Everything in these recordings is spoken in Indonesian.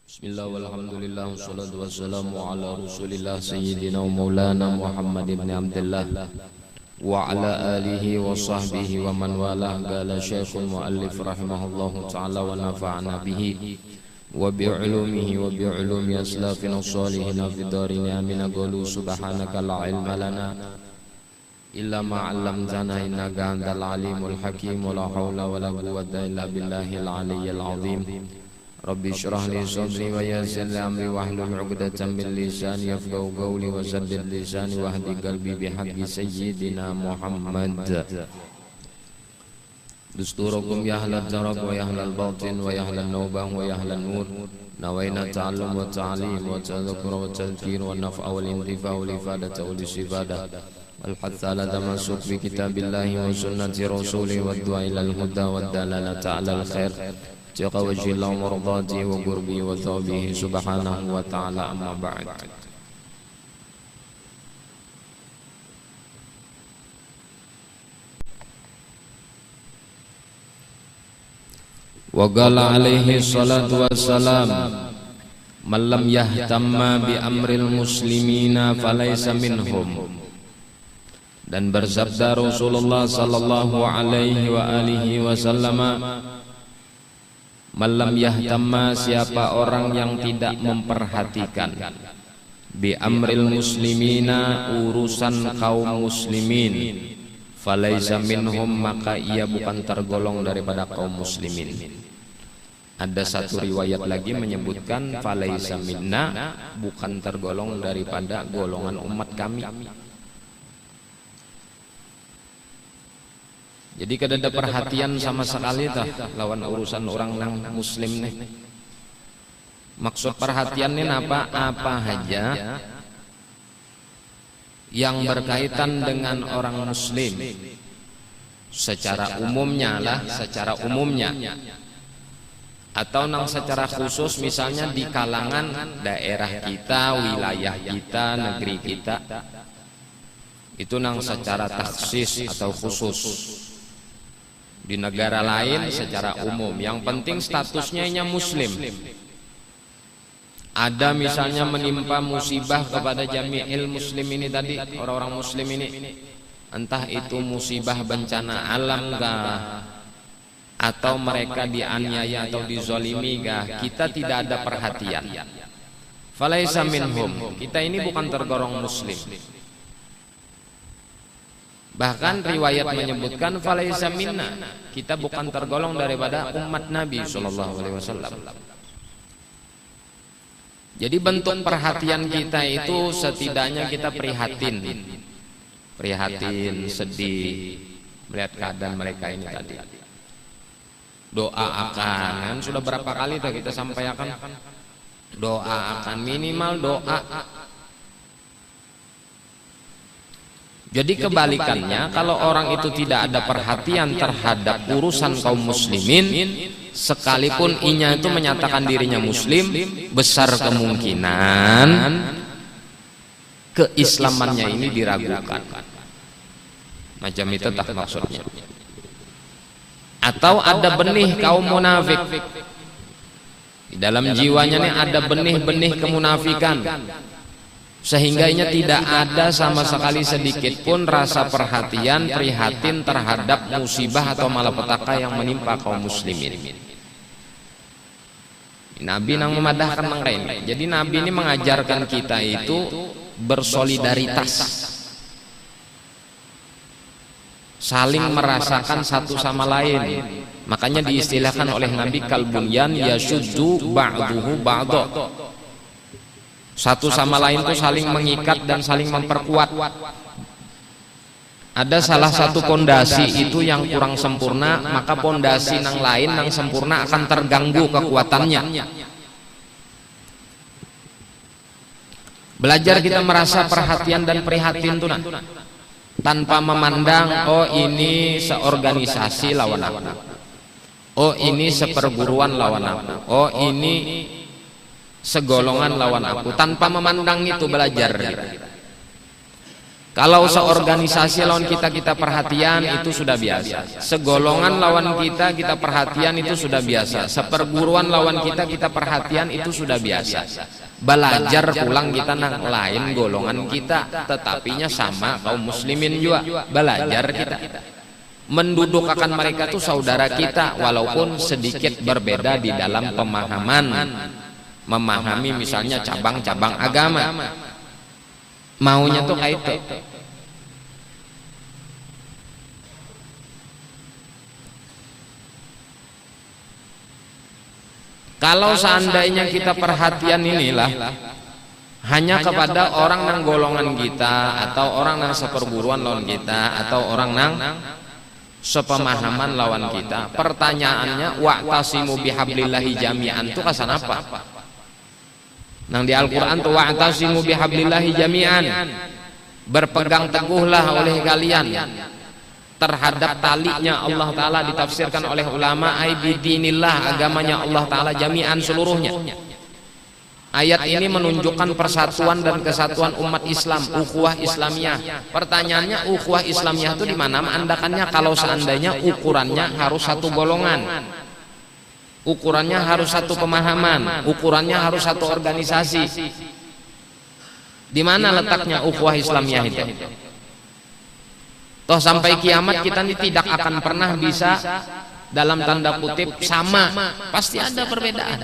Bismillah walhamdulillah wassalatu wassalamu ala rasulillah sayyidina wa maulana Muhammad ibn Abdullah wa ala alihi wa sahbihi wa man walah. Qala syekhul muallif rahimahullahu ta'ala wa nafa'ana bihi wa bi'ulumihi wa bi'ulumi aslafina salihina fid darin amin. Qulu subhanaka la ilma lana illa ma 'allamtana innaka antal alimul hakim. La haula wala quwwata illa billahil aliyyil azim. Rabbi syrah li sadri wa yassir li amri wahlul 'uqdatam min lisani yafqahu qawli wa saddid lisani wahdi qalbi bihaqqi sayyidina Muhammad. Dusturakum ya ahlal zaraq wa ya ahlal batin wa ya ahlan nawbah wa ya ahlan nur. Nawaina ta'allum wa ta'lim wa tadhakkur wa tadhkir wa naf'a wal intifa' wal ifadata wal istifadah wal hatha ala tamassuk bi kitabillahi wa sunnati rasulih wa du'a ila al huda wa dalalata ala al khair jaqa wajhillahu mardati wa qurbi wa thawbihi subhanahu wa ta'ala. Amma ba'd. Wa qala alaihi salatu wassalam man lam yahtamma bi amril muslimina falaysa minhum. Dan bersabda Rasulullah sallallahu alaihi wa alihi wasallam, malam yahtamma, siapa orang yang tidak memperhatikan bi amril muslimina, urusan kaum muslimin, falaisa minhum, maka ia bukan tergolong daripada kaum muslimin. Ada satu riwayat lagi menyebutkan falaisa minna, bukan tergolong daripada golongan umat kami. Jadi kada ada perhatian sama sekali tah lawan urusan orang nang muslim nih. Maksud perhatian ini apa? Apa aja yang berkaitan dengan orang muslim secara umumnya lah, secara umumnya, atau nang secara khusus misalnya di kalangan daerah kita, wilayah kita, negeri kita, itu nang secara taksis atau khusus. Di negara lain secara umum, yang penting statusnya nya muslim. Ada misalnya menimpa musibah kepada jami'il muslim ini tadi, orang-orang muslim ini, entah itu musibah bencana alam kah, atau mereka dianiaya atau dizolimi kah, kita tidak ada perhatian. Falaisa minhum, kita ini bukan tergolong muslim. Bahkan riwayat menyebutkan falaisa minna, kita bukan tergolong daripada umat Nabi sallallahu alaihi wasallam. Jadi bentuk perhatian kita itu setidaknya kita prihatin, sedih melihat keadaan mereka ini tadi. Doa akan, sudah berapa kali tuh kita sampaikan, doa akan, minimal doa. Jadi kebalikannya, kalau orang itu tidak ada perhatian terhadap urusan kaum muslimin, sekalipun inya itu menyatakan dirinya muslim, besar kemungkinan keislamannya ini diragukan. Macam itu tak maksudnya. Atau ada benih kaum munafik di dalam jiwanya nih, ada benih-benih kemunafikan, sehingga ia tidak ada sama sekali sedikit pun rasa perhatian, prihatin terhadap musibah atau malapetaka yang menimpa kaum muslimin. Nabi nang memadahkan mangka ini. Jadi Nabi ini mengajarkan kita itu bersolidaritas, saling merasakan satu sama lain. Makanya diistilahkan oleh Nabi kalbunyan yashuddu ba'duhu ba'da. Satu sama lain itu saling mengikat dan saling memperkuat. Ada salah satu pondasi itu yang kurang sempurna, maka pondasi nang lain nang sempurna akan terganggu kekuatannya. Belajar kita merasa perhatian dan prihatin tuh, tanpa memandang oh ini seorganisasi lawan aku, oh ini seperguruan lawan aku, oh ini segolongan lawan aku, tanpa memandang itu belajar. Kalau seorganisasi lawan kita perhatian itu sudah biasa. Segolongan lawan kita perhatian itu sudah biasa. Seperguruan lawan kita perhatian itu sudah biasa. Belajar pulang kita nang lain golongan kita, tetapinya sama kaum muslimin juga. Belajar kita menduduk akan mereka tuh saudara kita, walaupun sedikit berbeda di dalam pemahaman, memahami misalnya cabang-cabang agama. Maunya tuh kayak itu. Kalau seandainya kita perhatian inilah hanya kepada orang nang golongan kita, atau orang nang seperguruan lawan kita, atau orang nang sepemahaman lawan kita, pertanyaannya wa'tasimu bihablillahi jami'an itu kasan apa? Nang di Al-Quran tuh wa'tasimu bihablillahi jami'an, berpegang teguhlah oleh kalian terhadap talinya Allah Ta'ala, ditafsirkan oleh ulama ai bidinillah, agamanya Allah Ta'ala jami'an seluruhnya. Ayat ini menunjukkan persatuan dan kesatuan umat Islam, ukhuwah Islamiyah. Pertanyaannya ukhuwah Islamiyah itu di mana menandakannya kalau seandainya ukurannya harus satu golongan, ukurannya harus satu pemahaman, ukurannya harus satu organisasi. Di mana letaknya ukhuwah Islamiyah itu? Toh sampai kiamat kita ini tidak akan pernah bisa dalam tanda kutip sama, pasti ada perbedaan.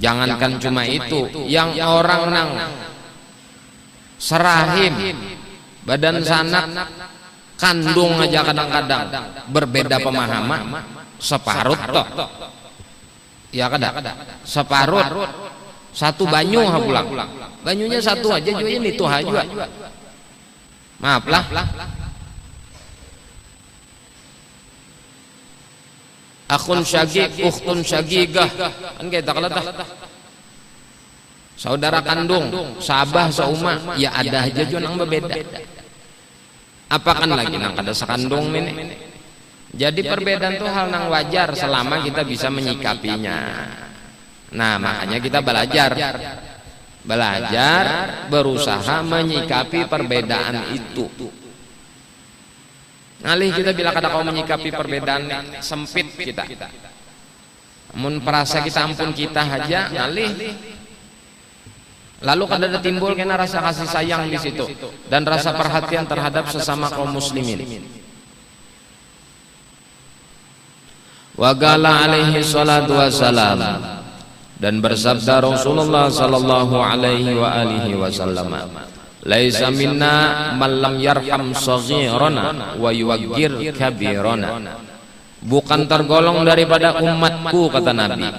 Jangankan cuma itu, yang orang nang serahim, badan sanak, kandung aja kadang-kadang berbeda pemahaman, separut toh. Ya kadang separut. Satu banyu pulang, banyunya satu aja juga ini tuh juga. Maaflah. Akhun syagik, ukhtun syagigah, kan kita kalau saudara kandung, sabah seumah, ya ada aja juga yang berbeda. Apakan lagi nang kada sekandung ini. Jadi perbedaan tuh hal yang wajar selama kita bisa menyikapinya. Nah, makanya kita belajar, berusaha menyikapi perbedaan itu. Ngalih kita bila kada kau menyikapi perbedaan sempit kita. Mun perasa kita ampun kita aja ngalih. Lalu kada ada timbul kena rasa kasih sayang di situ dan rasa perhatian terhadap sesama kaum muslimin. Wa qala alaihi salatu wassalam, dan bersabda Rasulullah sallallahu alaihi wa alihi wasallam, laisa minna man lam yarham saghirana wa yuwaqqir kabirana. Bukan tergolong daripada umatku, kata Nabi,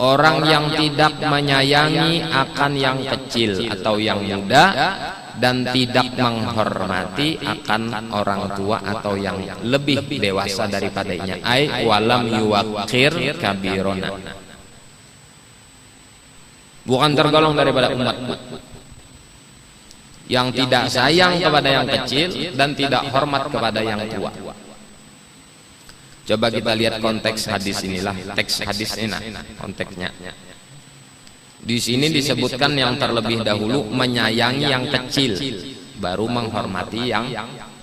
orang yang tidak menyayangi akan yang kecil atau yang muda, dan tidak menghormati akan orang tua atau yang lebih dewasa daripadanya. Ai walam yuwaqqir kabirana. Bukan tergolong daripada umatku yang tidak sayang kepada yang kecil dan tidak hormat kepada yang tua. Coba kita lihat konteks hadis inilah, teks hadis ini, konteksnya. Di sini disebutkan yang terlebih dahulu menyayangi yang kecil, baru menghormati yang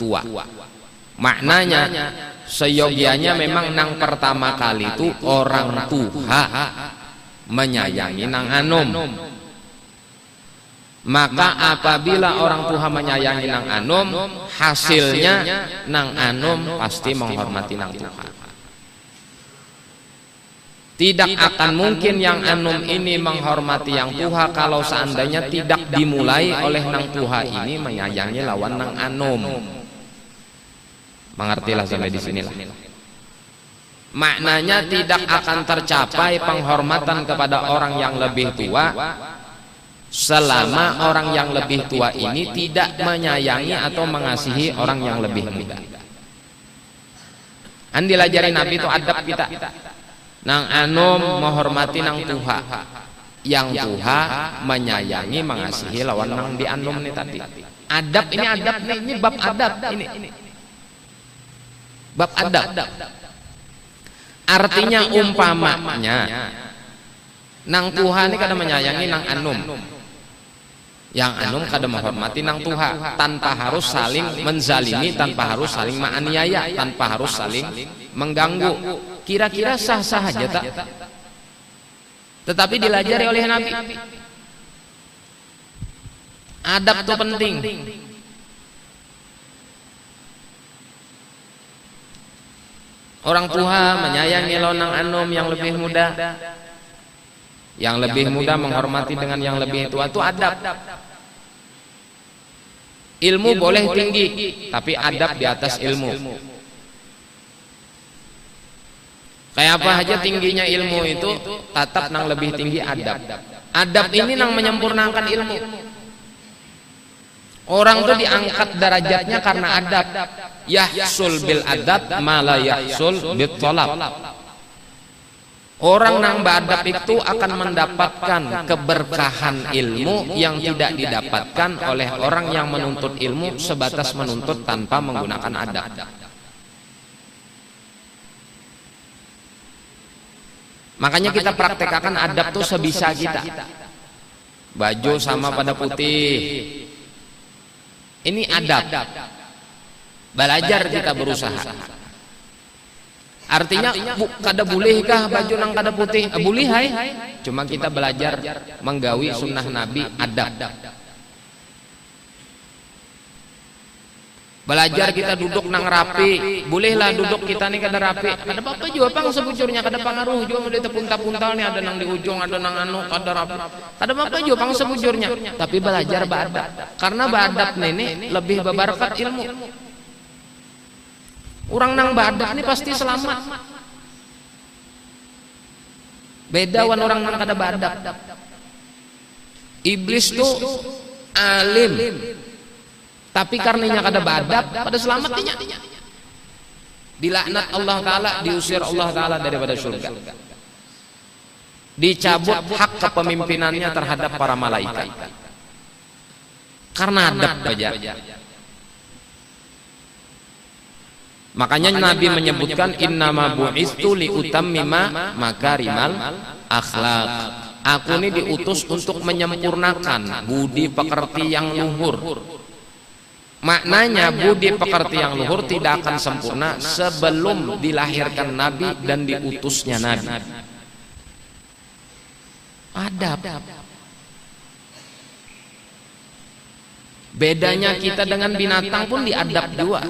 tua. Maknanya seyogianya memang nang pertama kali itu orang tua menyayangi nang anom. Maka apabila orang tua menyayangi nang anom, hasilnya nang anom pasti menghormati nang tua. Tidak akan mungkin yang anom ini menghormati yang tua kalau seandainya tidak dimulai oleh nang tua ini menyayangi lawan nang anom. Mengertilah sampai di sinilah. Maknanya tidak akan tercapai penghormatan kepada orang yang lebih tua selama orang yang lebih tua ini tidak menyayangi atau mengasihi orang yang lebih muda. Andil ajarin Nabi itu adab kita. Nang anom menghormati nang tuha, yang tuha menyayangi mengasihi lawan nang di anom nih tadi. Adab ini, adab nih, ini bab adab ini. Bab adab. Artinya umpamanya Nang Tuha ini kada menyayangi nang anum. Yang anum kada menghormati nang Tuha, tanpa harus saling menzalimi, tanpa harus saling menganiaya, tanpa harus saling mengganggu. Kira-kira sah-sah aja tak? Tetapi dilajari oleh Nabi. Adab itu penting. Orang tua menyayangi lonang anum yang lebih muda. Yang lebih muda menghormati dengan yang lebih tua, itu adab. Ilmu boleh tinggi, tapi adab di atas ilmu. Kayak apa aja tingginya ilmu itu, tetap nang lebih tinggi adab. Adab ini nang menyempurnakan ilmu. Orang tuh diangkat derajatnya karena adab. Yahsul bil adab ma la yahsul bit thalab. Orang nang beradab itu akan mendapatkan keberkahan ilmu yang tidak didapatkan oleh orang yang menuntut ilmu sebatas menuntut tanpa menggunakan adab. Makanya kita praktekkan adab tuh sebisa kita. Baju sama pada putih. Ini adab. Belajar kita berusaha. Artinya kada bolehkah baju nang kada putih? Boleh hai. Cuma kita belajar menggawi sunnah Nabi adab. Belajar kita duduk nang rapi. Bolehlah duduk kita nih kada rapi. Kada apa-apa juga pang sebujurnya, kada pengaruh juga mau ditepunta-puntal nih, ada nang di ujung, ada nang anu kada rapi. Kada apa-apa juga pang sebujurnya. Tapi belajar beradab. Karena beradab ini lebih berbarkat ilmu. Orang nang beradab ini pasti selamat. Beda wan orang nang kada beradab. Iblis tuh alim, tapi karenanya kada beradab, pada selamatnya. Dilaknat Allah Ta'ala, diusir Allah Ta'ala daripada surga. Dicabut hak kepemimpinannya terhadap para malaikat. Karena adab saja. Makanya Nabi menyebutkan innama bu'istu liutammima makarimal akhlak. Aku ini diutus untuk menyempurnakan budi pekerti yang luhur. Maknanya budi pekerti yang luhur tidak akan sempurna sebelum dilahirkan Nabi dan diutusnya Nabi. Adab. Bedanya kita dengan binatang pun diadab juga.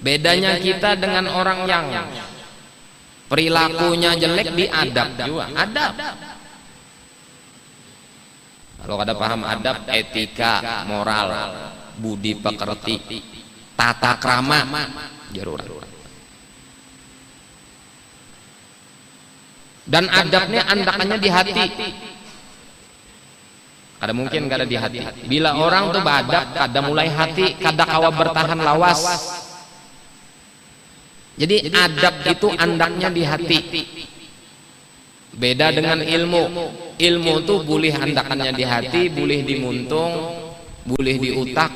Bedanya kita dengan orang yang perilakunya jelek diadab juga. Adab. Kalau kada paham adab, etika, moral, budi pekerti, tata krama, jarur. Dan adabnya andakannya di hati. Kada mungkin kada di hati. Bila orang tuh beradab, kada mulai hati, kada kawa bertahan lawas. Jadi adab itu andaknya di hati. Beda dengan ilmu. Ilmu itu boleh andakannya di hati, boleh di muntung, boleh di utak.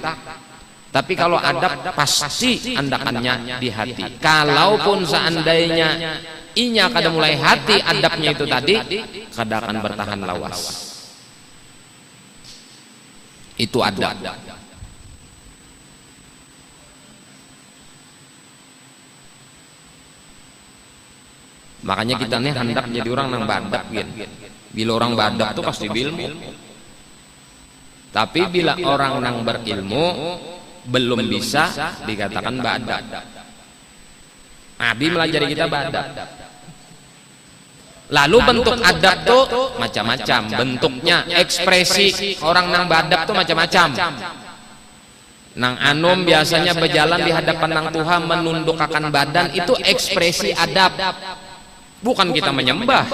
Tapi kalau adab pasti andakannya di hati. Kalaupun seandainya inya kada mulai hati adabnya itu tadi, kada akan bertahan lawas. Itu adab. Makanya kita nih hendak jadi orang yang badab gitu. Bila orang badab tuh pasti berilmu. Tapi bila orang yang berilmu belum bisa dikatakan badab. Nabi melajari kita badab. Lalu bentuk adab tuh macam-macam bentuknya, ekspresi orang yang badab tuh macam-macam. Nang anum biasanya berjalan di hadapan nang Tuhan menundukkan badan, itu ekspresi adab. Bukan kita menyembah.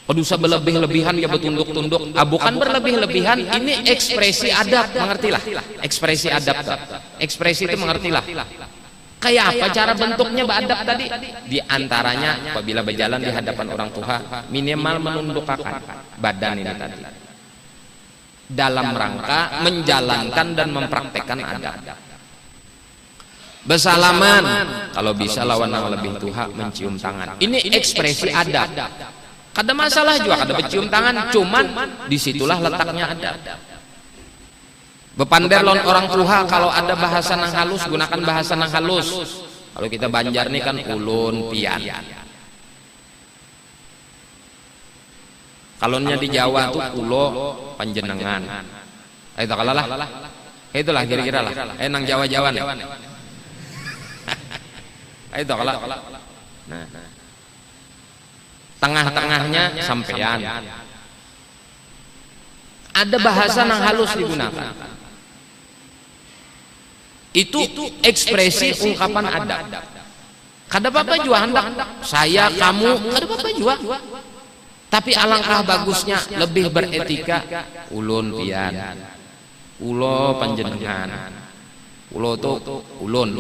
Pedusa berlebih-lebihan ya bertunduk-tunduk. Bukan berlebih-lebihan, ini ekspresi adab, mengertilah. Ekspresi adab. Ekspresi itu mengertilah. Kayak apa cara bentuknya beradab tadi? Di antaranya apabila berjalan di hadapan orang tua, minimal menundukkan badan ini tadi. Dalam rangka menjalankan dan mempraktekkan adab. bersalaman, kalau bisa lawan yang lebih tua mencium tangan. Ini ekspresi adab. Kada masalah juga kada mencium tangan, cuman disitulah letaknya adab. Bepander lawan orang tua, kalau ada bahasa nang halus gunakan bahasa nang halus. Kalau kita Banjar nih kan ulun pian. Kalonnya di Jawa tuh ulo panjenengan. Itu kalalah. Itulah kira-kira lah. Nang Jawa-Jawa nih. Itu kalau nah, tengah-tengahnya sampean. Ada bahasa yang halus digunakan. Itu ekspresi ungkapan adab. Kada apa-apa juga hendak saya, kamu, kada apa-apa juga. Tapi alangkah bagusnya lebih beretika. Ulun pian, ulo panjenengan, ulo tuh ulun,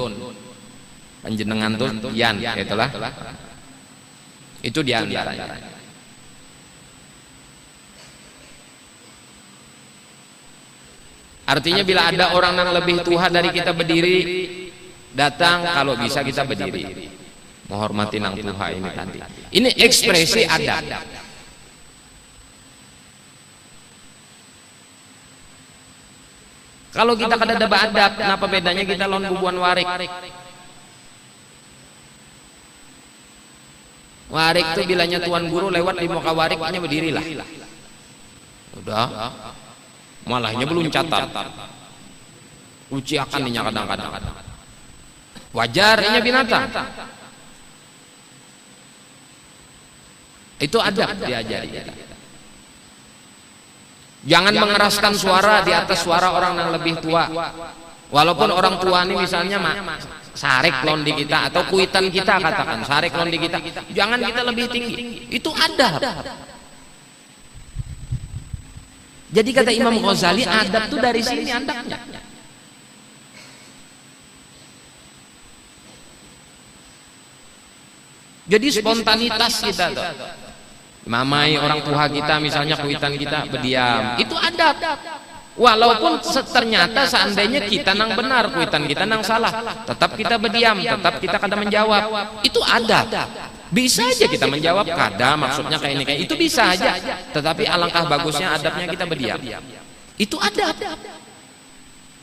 panjenengan tuh pian, itulah. Itu diantaranya. Artinya bila ada orang yang lebih tua dari kita berdiri, datang, kalau bisa kita berdiri, menghormati nang tua ini tadi. Ini ekspresi adab. Kalau kita kada ada adab, kenapa bedanya kita lawan bubuan warik? Warik itu bilanya tuan guru lewat di muka wariknya berdirilah. Udah. Malahnya belum catat. Uci akan nih kadang-kadang. Wajarnya binatang. Itu adab diajari. Jangan mengeraskan suara di atas suara orang yang lebih tua. Walaupun orang tua ini misalnya sarik londi kita atau kuitan kita katakan sarik londi kita, jangan kita lebih tinggi. Itu adab. Jadi kata Imam Ghazali, adab itu dari sini adabnya. Jadi spontanitas kita tuh. Mamai orang tua kita misalnya kuitan kita berdiam, itu adab. Walaupun ternyata seandainya kita nang benar, kuitan kita nang salah, tetap kita berdiam, tetap kita kada menjawab. Itu adab. Bisa aja kita menjawab kada, maksudnya kayak ini kayak itu bisa aja. Tetapi alangkah bagusnya adabnya kita berdiam. Itu adab.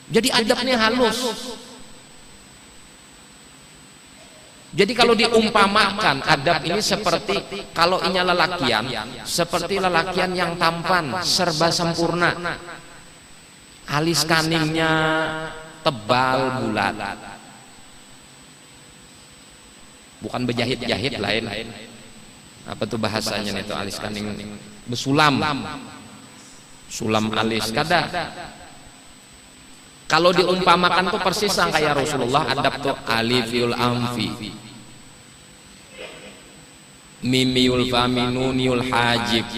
Jadi adabnya halus. Jadi kalau diumpamakan adab ini seperti kalau inya lelakian, seperti lelakian yang tampan, serba sempurna. Alis kaningnya tebal bulat. Bukan berjahit-jahit lain. Apa tuh bahasanya itu alis kaning besulam. Sulam alis kada. Kalau diumpamakan tuh persis sang kayak Rasulullah adab tuh alifil amfi. Mimiul fami nuniul hajib.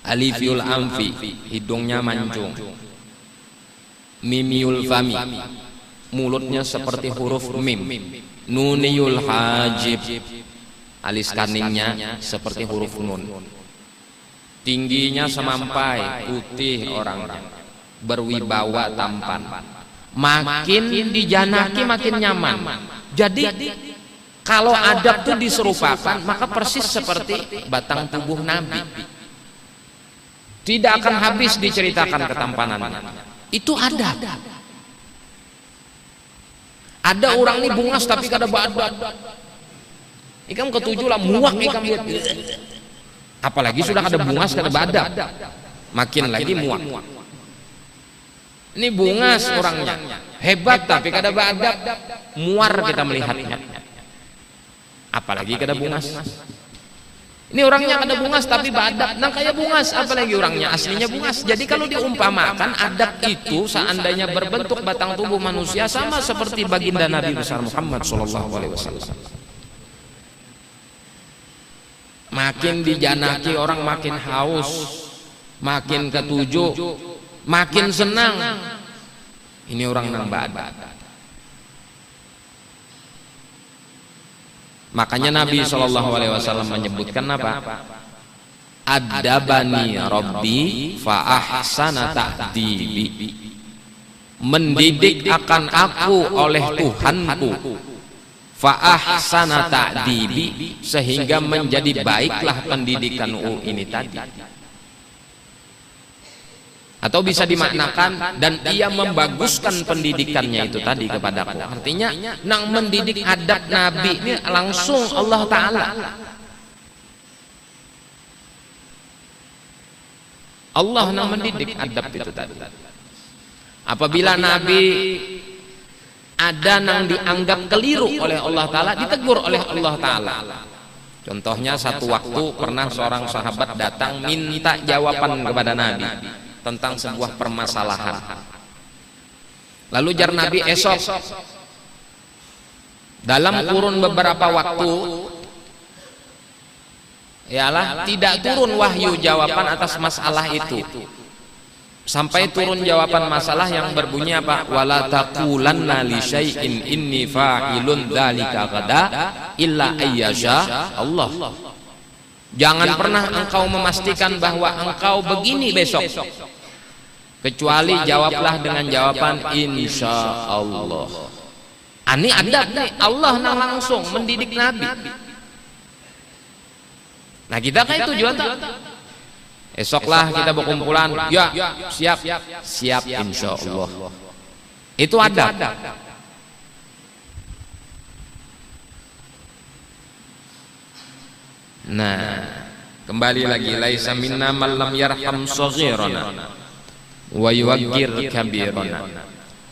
Alifil amfi, hidungnya mancung. Mimiul fami, mulutnya seperti huruf mim. Nuniul hajib, alis kaningnya seperti huruf nun. Tingginya semampai, putih orang-orang, berwibawa tampan. Makin dijanaki makin nyaman. Jadi kalau adab itu diserupakan, maka persis seperti batang tubuh Nabi. Tidak akan habis diceritakan ketampanannya. Itu adab. Ada orang ini bungas tapi kada beradab. Ikam ketujuh lah muak ikam lihat. Apalagi sudah kada bungas kada beradab. Makin lagi muak. Ini bungas orangnya. Hebat tapi kada beradab. Muar kita melihatnya. Apalagi kada bungas. Ini orangnya kada bungas tapi beradab. Nang kayak bungas, apalagi orangnya aslinya bungas. Jadi kalau diumpamakan adab itu seandainya berbentuk batang tubuh manusia sama seperti baginda Nabi besar Muhammad SAW. Makin dijanaki orang makin haus, makin ketujuh, makin senang. Ini orang nang beradab. Makanya Nabi SAW menyebutkan apa? Adabani Rabbi fa ahsana ta'dibi. mendidik akan aku oleh Tuhanku, fa ahsana ta'dibi, sehingga menjadi baiklah pendidikanku ini tadi. Atau bisa dimaknakan, dan ia membaguskan pendidikannya itu tadi kepadaku. Artinya nang mendidik adab Nabi ini langsung Allah Ta'ala. Allah nang mendidik adab itu tadi. Apabila Nabi ada nang dianggap keliru oleh Allah Ta'ala, ditegur oleh Allah Ta'ala. Contohnya satu waktu pernah seorang sahabat datang minta jawaban kepada Nabi tentang sebuah permasalahan. Lalu jar Nabi, esok dalam kurun beberapa waktu ialah tidak turun wahyu jawaban atas masalah itu, sampai turun jawaban masalah yang berbunyi apa? Wala taqulanna li syai'in inni fa'ilun dzalika gada illa ayyasha Allah. Jangan pernah engkau memastikan bahwa engkau begini besok, kecuali jawablah dengan jawaban insya Allah. Ini adab nih, Allah nah langsung mendidik Nabi. Nah kita kan tujuan tak? Esoklah kita berkumpulan, ya siap insya Allah. Itu adab. Nah, kembali lagi, laisa minna man lam yarham shaghirana wa yuwaqqir kabirana.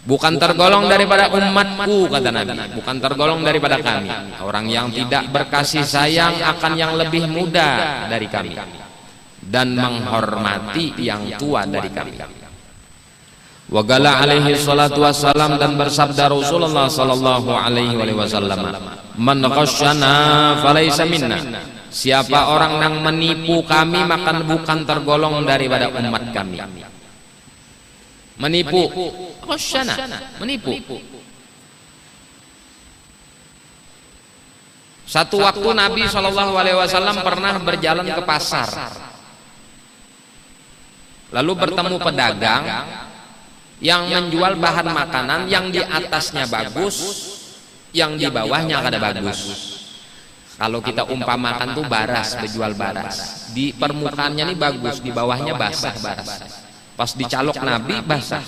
Bukan tergolong daripada umatku, kata Nabi, bukan tergolong daripada kami orang yang tidak berkasih sayang akan yang lebih muda dari kami dan menghormati yang tua dari kami. Wa qala alaihi salatu wassalam, dan bersabda Rasulullah sallallahu alaihi wasallam, man ghasyana falaysa minna. Siapa orang yang menipu kami maka bukan tergolong daripada umat kami. Menipu, ghasyana, menipu. Satu waktu Nabi SAW pernah berjalan ke pasar, lalu bertemu pedagang yang menjual bahan makanan yang di atasnya bagus, yang di bawahnya kada bagus. Kalau kita umpamakan tuh baras, berjual baras, di permukaannya ini bagus, di bawahnya basah baras. Pas dicalok Nabi basah.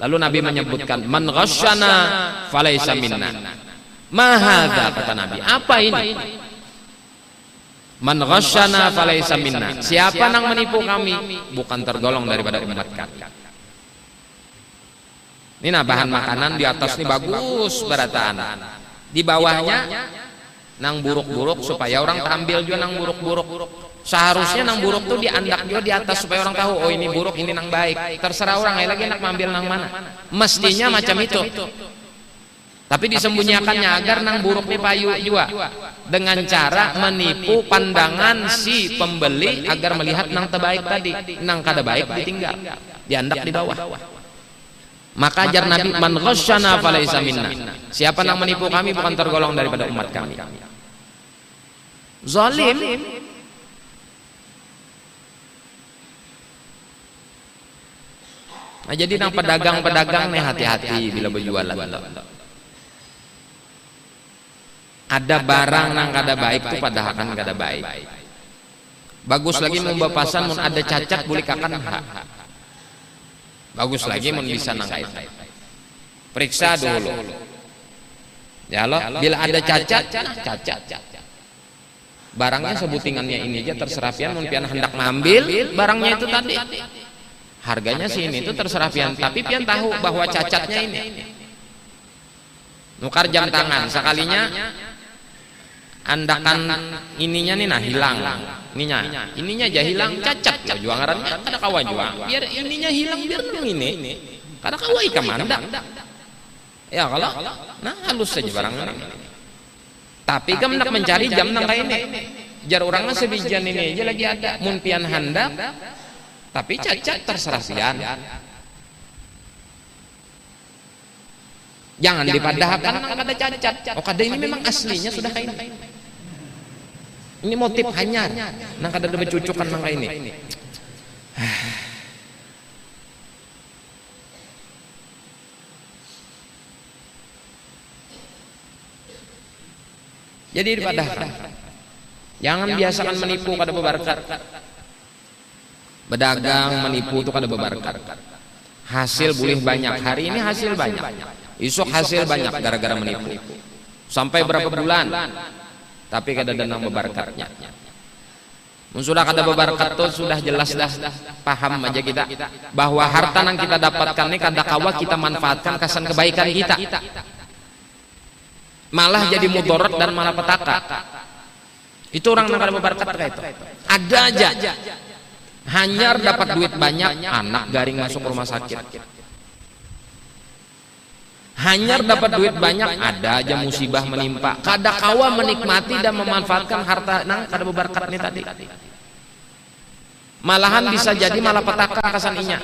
Lalu Nabi menyebutkan, man ghasyana falaysa minna. Ma hadza, kata Nabi, apa ini? Man ghasyana falaysa minna. Siapa yang menipu kami bukan tergolong daripada umat kami. Ini nah bahan makanan di atas ini bagus berataan, di bawahnya nang buruk-buruk, supaya orang tampil juga nang buruk-buruk. Seharusnya nang buruk tuh diandak juga di atas supaya orang tahu, oh ini buruk, ini nang baik. Terserah orang lagi nak ngambil nang mana. Mestinya macam itu. Tapi disembunyikannya agar nang buruk ini payu juga, dengan cara menipu pandangan si pembeli agar melihat nang terbaik tadi, nang kada baik ditinggal, diandak di bawah. Maka ajar Nabi, man ghasyana falaysa minna. Siapa yang menipu kami bukan tergolong daripada umat kami. Zalim. Nah, jadi nang pedagang-pedagang nih hati-hati bila berjualan. Ada barang nang kada baik tuh padahal kan kada baik. Bagus lagi membapasan mun ada cacat boleh kakan hak. Bagus lagi mun bisa nang kait. Periksa dulu. Ya loh, bila ada cacat. Barangnya sebutingannya ini aja terserah pian, mun pian hendak ngambil barangnya itu tadi. Harganya sih ini itu terserah pian, tapi pian tahu bahwa cacatnya ini. Nukar jam tangan sekalinya andakan ininya nih nah hilang. Ininya aja hilang, cacat ya juangarannya kada kawa juang. Biar ininya hilang biar nang ini. Kada kawa ikam mandak. Ya kalau nah halus saja barangnya. Tapi kam nak mencari jam nang kayak ini. Jar orangnya sebijan ini aja lagi ada. Mun pian handak tapi cacat terserah pian. Jangan dipadahkan nang kada cacat. Oh kada ini memang aslinya sudah kayak ini. Ini motif hanyar, nang kada ada bercucukan nang ini. Jadi dipadahkan. Jangan biasakan menipu kada beberkat. Berdagang menipu itu kada beberkat. Hasil boleh banyak, hari ini hasil banyak, esok hasil banyak gara-gara menipu. Sampai berapa bulan, tapi kada danang beberkatnya. Sudah kada beberkat tuh sudah jelas dah paham aja kita bahwa harta yang kita dapatkan ini kada kawa kita manfaatkan kesan kebaikan kita. Malah jadi mudarat dan malah petaka. Itu orang yang kada beberkat kayak itu. Ada aja. Hanyar dapat duit banyak, anak garing masuk rumah sakit. Hanyar dapat duit banyak, ada aja musibah menimpa. Kada kawa menikmati dan memanfaatkan harta nang kada beberkat ini tadi. Malahan bisa jadi malah petaka kasaninya.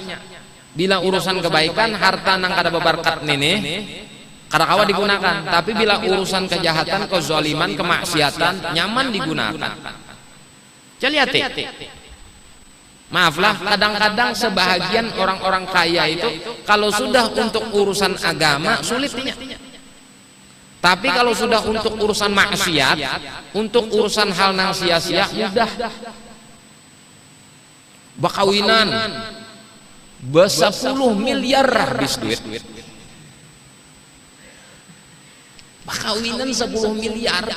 Bila urusan kebaikan, harta nang kada beberkat ini kada kawa digunakan. Tapi bila urusan kejahatan, kezaliman, kemaksiatan, nyaman digunakan. Jadi hati. Maaflah, kadang-kadang sebahagian orang-orang kaya itu kalau sudah untuk urusan agama sulitnya. Tapi kalau sudah untuk urusan maksiat, untuk urusan hal nang sia-sia mudah. Bakawinan ber-10 miliar habis duit. Bakawinan 10 miliar.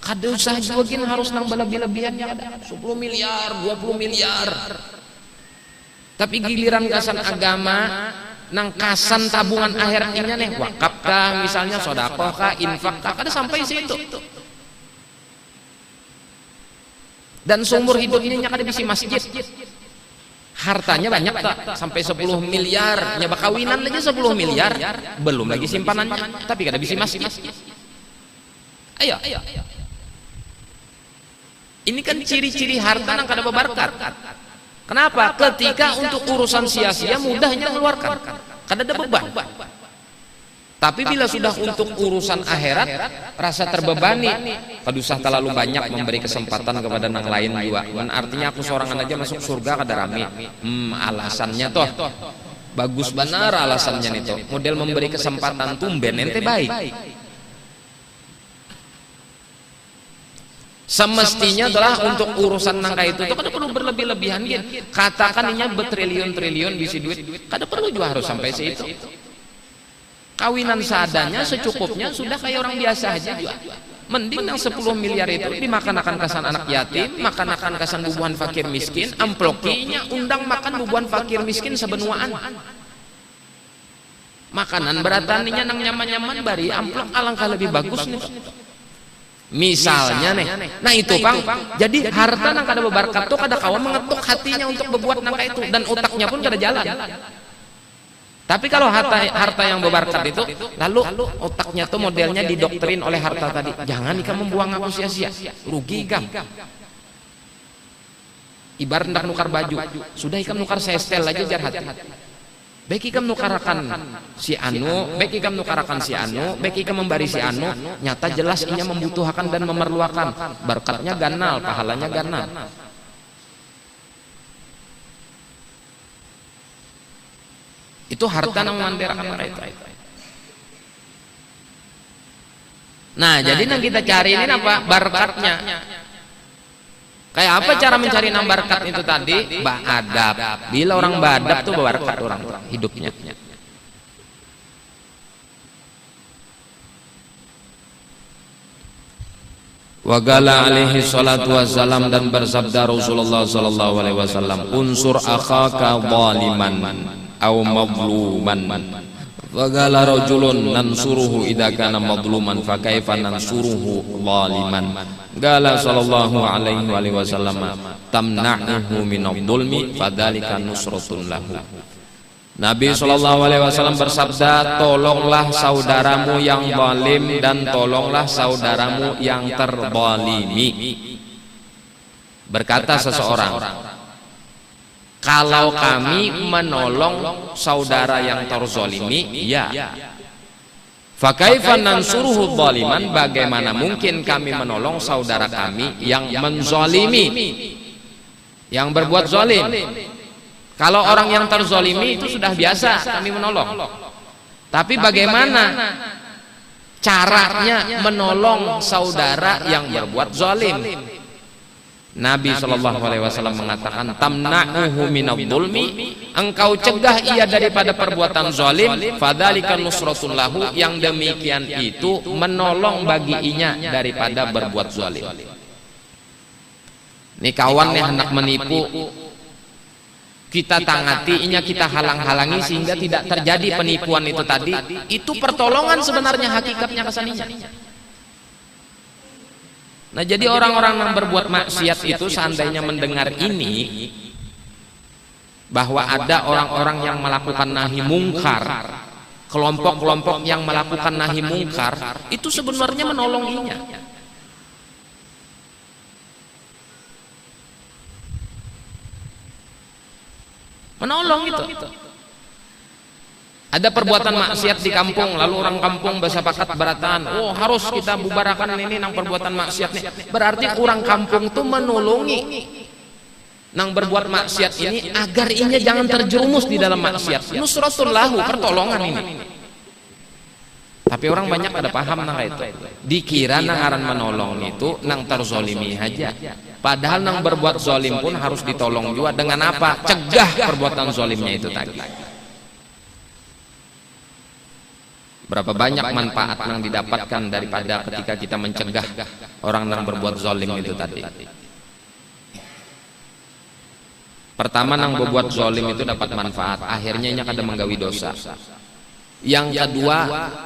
Kada usah juagin harus nang berlebih-lebihannya ada 10 miliar, 20 miliar. Tapi giliran kasan agama nang kasan tabungan akhiratnya nih, wakaf kah misalnya, sedekah kah, infak kah, kada sampai situ. Dan seumur hidupnya kada bisi masjid. Hartanya banyak tak? Sampai 10 miliar, nya bakawinan aja 10 miliar, belum lagi simpanannya, tapi kada bisi masjid. Ayo. Ini kan ciri-ciri harta yang kada beberkat. Kenapa? Ketika untuk urusan sia-sia mudahnya mengeluarkan, kada ada beban. Tapi bila sudah untuk urusan akhirat, rasa terbebani, kada usah terlalu banyak memberi kesempatan kepada yang lain juga. Artinya aku seorangan aja masuk surga kada rame. Alasannya toh bagus benar alasannya itu. Model memberi kesempatan tumben ente baik. Semestinya adalah untuk urusan nangka itu kada perlu berlebih-lebihan gitu. Katakan inya bertriliun-triliun bisi duit, kada perlu juga harus sampai situ. Kawinan seadanya secukupnya sudah kayak orang biasa aja juga. Mending yang 10 miliar itu dimakan-akan kasan anak yatim, makan-akan kasan bubuhan fakir miskin, amplokinya undang makan bubuhan fakir miskin sebenuaan. Makanan berataninya nang nyaman-nyaman bari amplok alangkah lebih bagus nih. Misalnya nih, nah itu Pang, jadi harta nang kada beberkat tuh kada kawa mengetuk hatinya untuk berbuat nangka itu, dan otaknya pun kada jalan. Tapi kalau harta yang beberkat itu, lalu otaknya tuh modelnya didoktrin oleh harta tadi, jangan ikam membuang aku sia-sia, rugi ikam. Ibarat hendak nukar baju, sudah ikam nukar sestel aja jar hati. Baik ikam nukarakan si anu, baik ikam nukarakan si anu, baik ikam membari si anu, nyata jelas inya membutuhkan dan memerlukan, berkatnya ganal, pahalanya ganal. Itu harta nang mandirakan mereka. Nah, jadi yang kita cari ini apa? Berkatnya. Kayak apa cara mencari nang berkat itu tadi? Adab. Bila orang beradab tuh berkat orang hidupnya. Wa qala alaihi salatu wassalam, dan bersabda Rasulullah sallallahu alaihi wasallam, unsur akhaka zaliman aw mazluman. Wa qala rajulun nansuruhu idza kana mazluman fa kaifa nansuruhu zaliman. Qala sallallahu alaihi wasallam, tamna'uhu minadh-dhulmi fadzalika nusratun lahu. Nabi sallallahu alaihi wasallam bersabda, tolonglah saudaramu yang zalim dan tolonglah saudaramu yang terzalimi. Berkata seseorang, kalau kami menolong saudara yang terzalimi, ya. Fa kaifa nansuruhu dzaliman, bagaimana mungkin kami menolong saudara kami yang menzalimi, yang berbuat zalim. Kalau orang yang terzalimi itu sudah biasa kami menolong. Tapi bagaimana caranya menolong saudara yang berbuat zalim. Nabi SAW mengatakan, tamna'uhu minadh-dhulmi, engkau cegah ia daripada perbuatan zalim, fadzalika nusratun lahu, yang demikian itu menolong baginya daripada berbuat zalim. Ini kawan yang hendak menipu, kita tangati, kita halang-halangi sehingga tidak terjadi penipuan itu tadi. Itu pertolongan sebenarnya, hakikatnya kesaninya. Nah, jadi orang-orang yang berbuat maksiat itu seandainya mendengar ini, bahwa ada orang-orang yang melakukan nahi mungkar, kelompok-kelompok yang melakukan nahi mungkar, itu sebenarnya menolonginya. Menolong itu. Ada perbuatan maksiat di kampung, lalu orang kampung bersepakat beratan, oh harus kita bubarkan ini nang perbuatan maksiat nih. Berarti orang kampung tuh menolongi nang berbuat maksiat ini agar inya jangan terjerumus di dalam maksiat. Nusratul lahu, pertolongan ini. Tapi orang banyak ada paham nang itu. Dikira nang aran menolong itu nang terzolimi aja. Padahal nang berbuat zolim pun harus ditolong juga. Dengan apa? Cegah perbuatan zolimnya itu tadi. Berapa banyak manfaat yang didapatkan daripada ketika kita mencegah orang yang berbuat zalim itu tadi. Pertama, yang berbuat zalim itu dapat manfaat, akhirnya nya kada menggawi dosa. Yang kedua,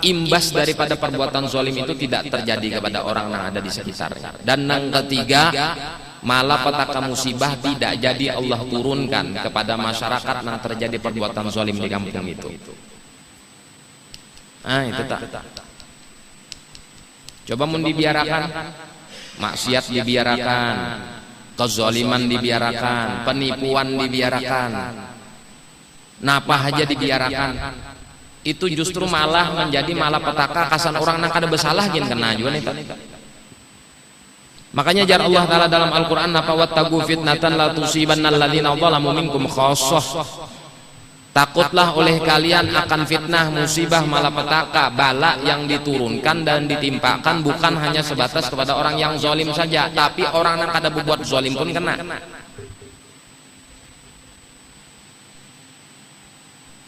imbas daripada perbuatan zalim itu tidak terjadi kepada orang yang ada di sekitarnya. Dan yang ketiga, malapetaka musibah tidak jadi Allah turunkan kepada masyarakat yang terjadi perbuatan zalim di kampung itu. Itu tak. Coba mau dibiarakan, maksiat dibiarakan, kezaliman dibiarakan, penipuan dibiarakan, napa aja dibiarakan, itu justru malah menjadi malapetaka, kasan orang nak kada bersalah gin kena juga nih. Makanya jar Allah Ta'ala dalam Al-Quran, napa wattaqu fitnatan la tusibanna alladzina zalamu minkum khassah. Takutlah oleh kalian akan fitnah, musibah, malapetaka, bala yang diturunkan dan ditimpakan bukan hanya sebatas kepada orang yang zalim saja, tapi orang yang kada berbuat zalim pun kena.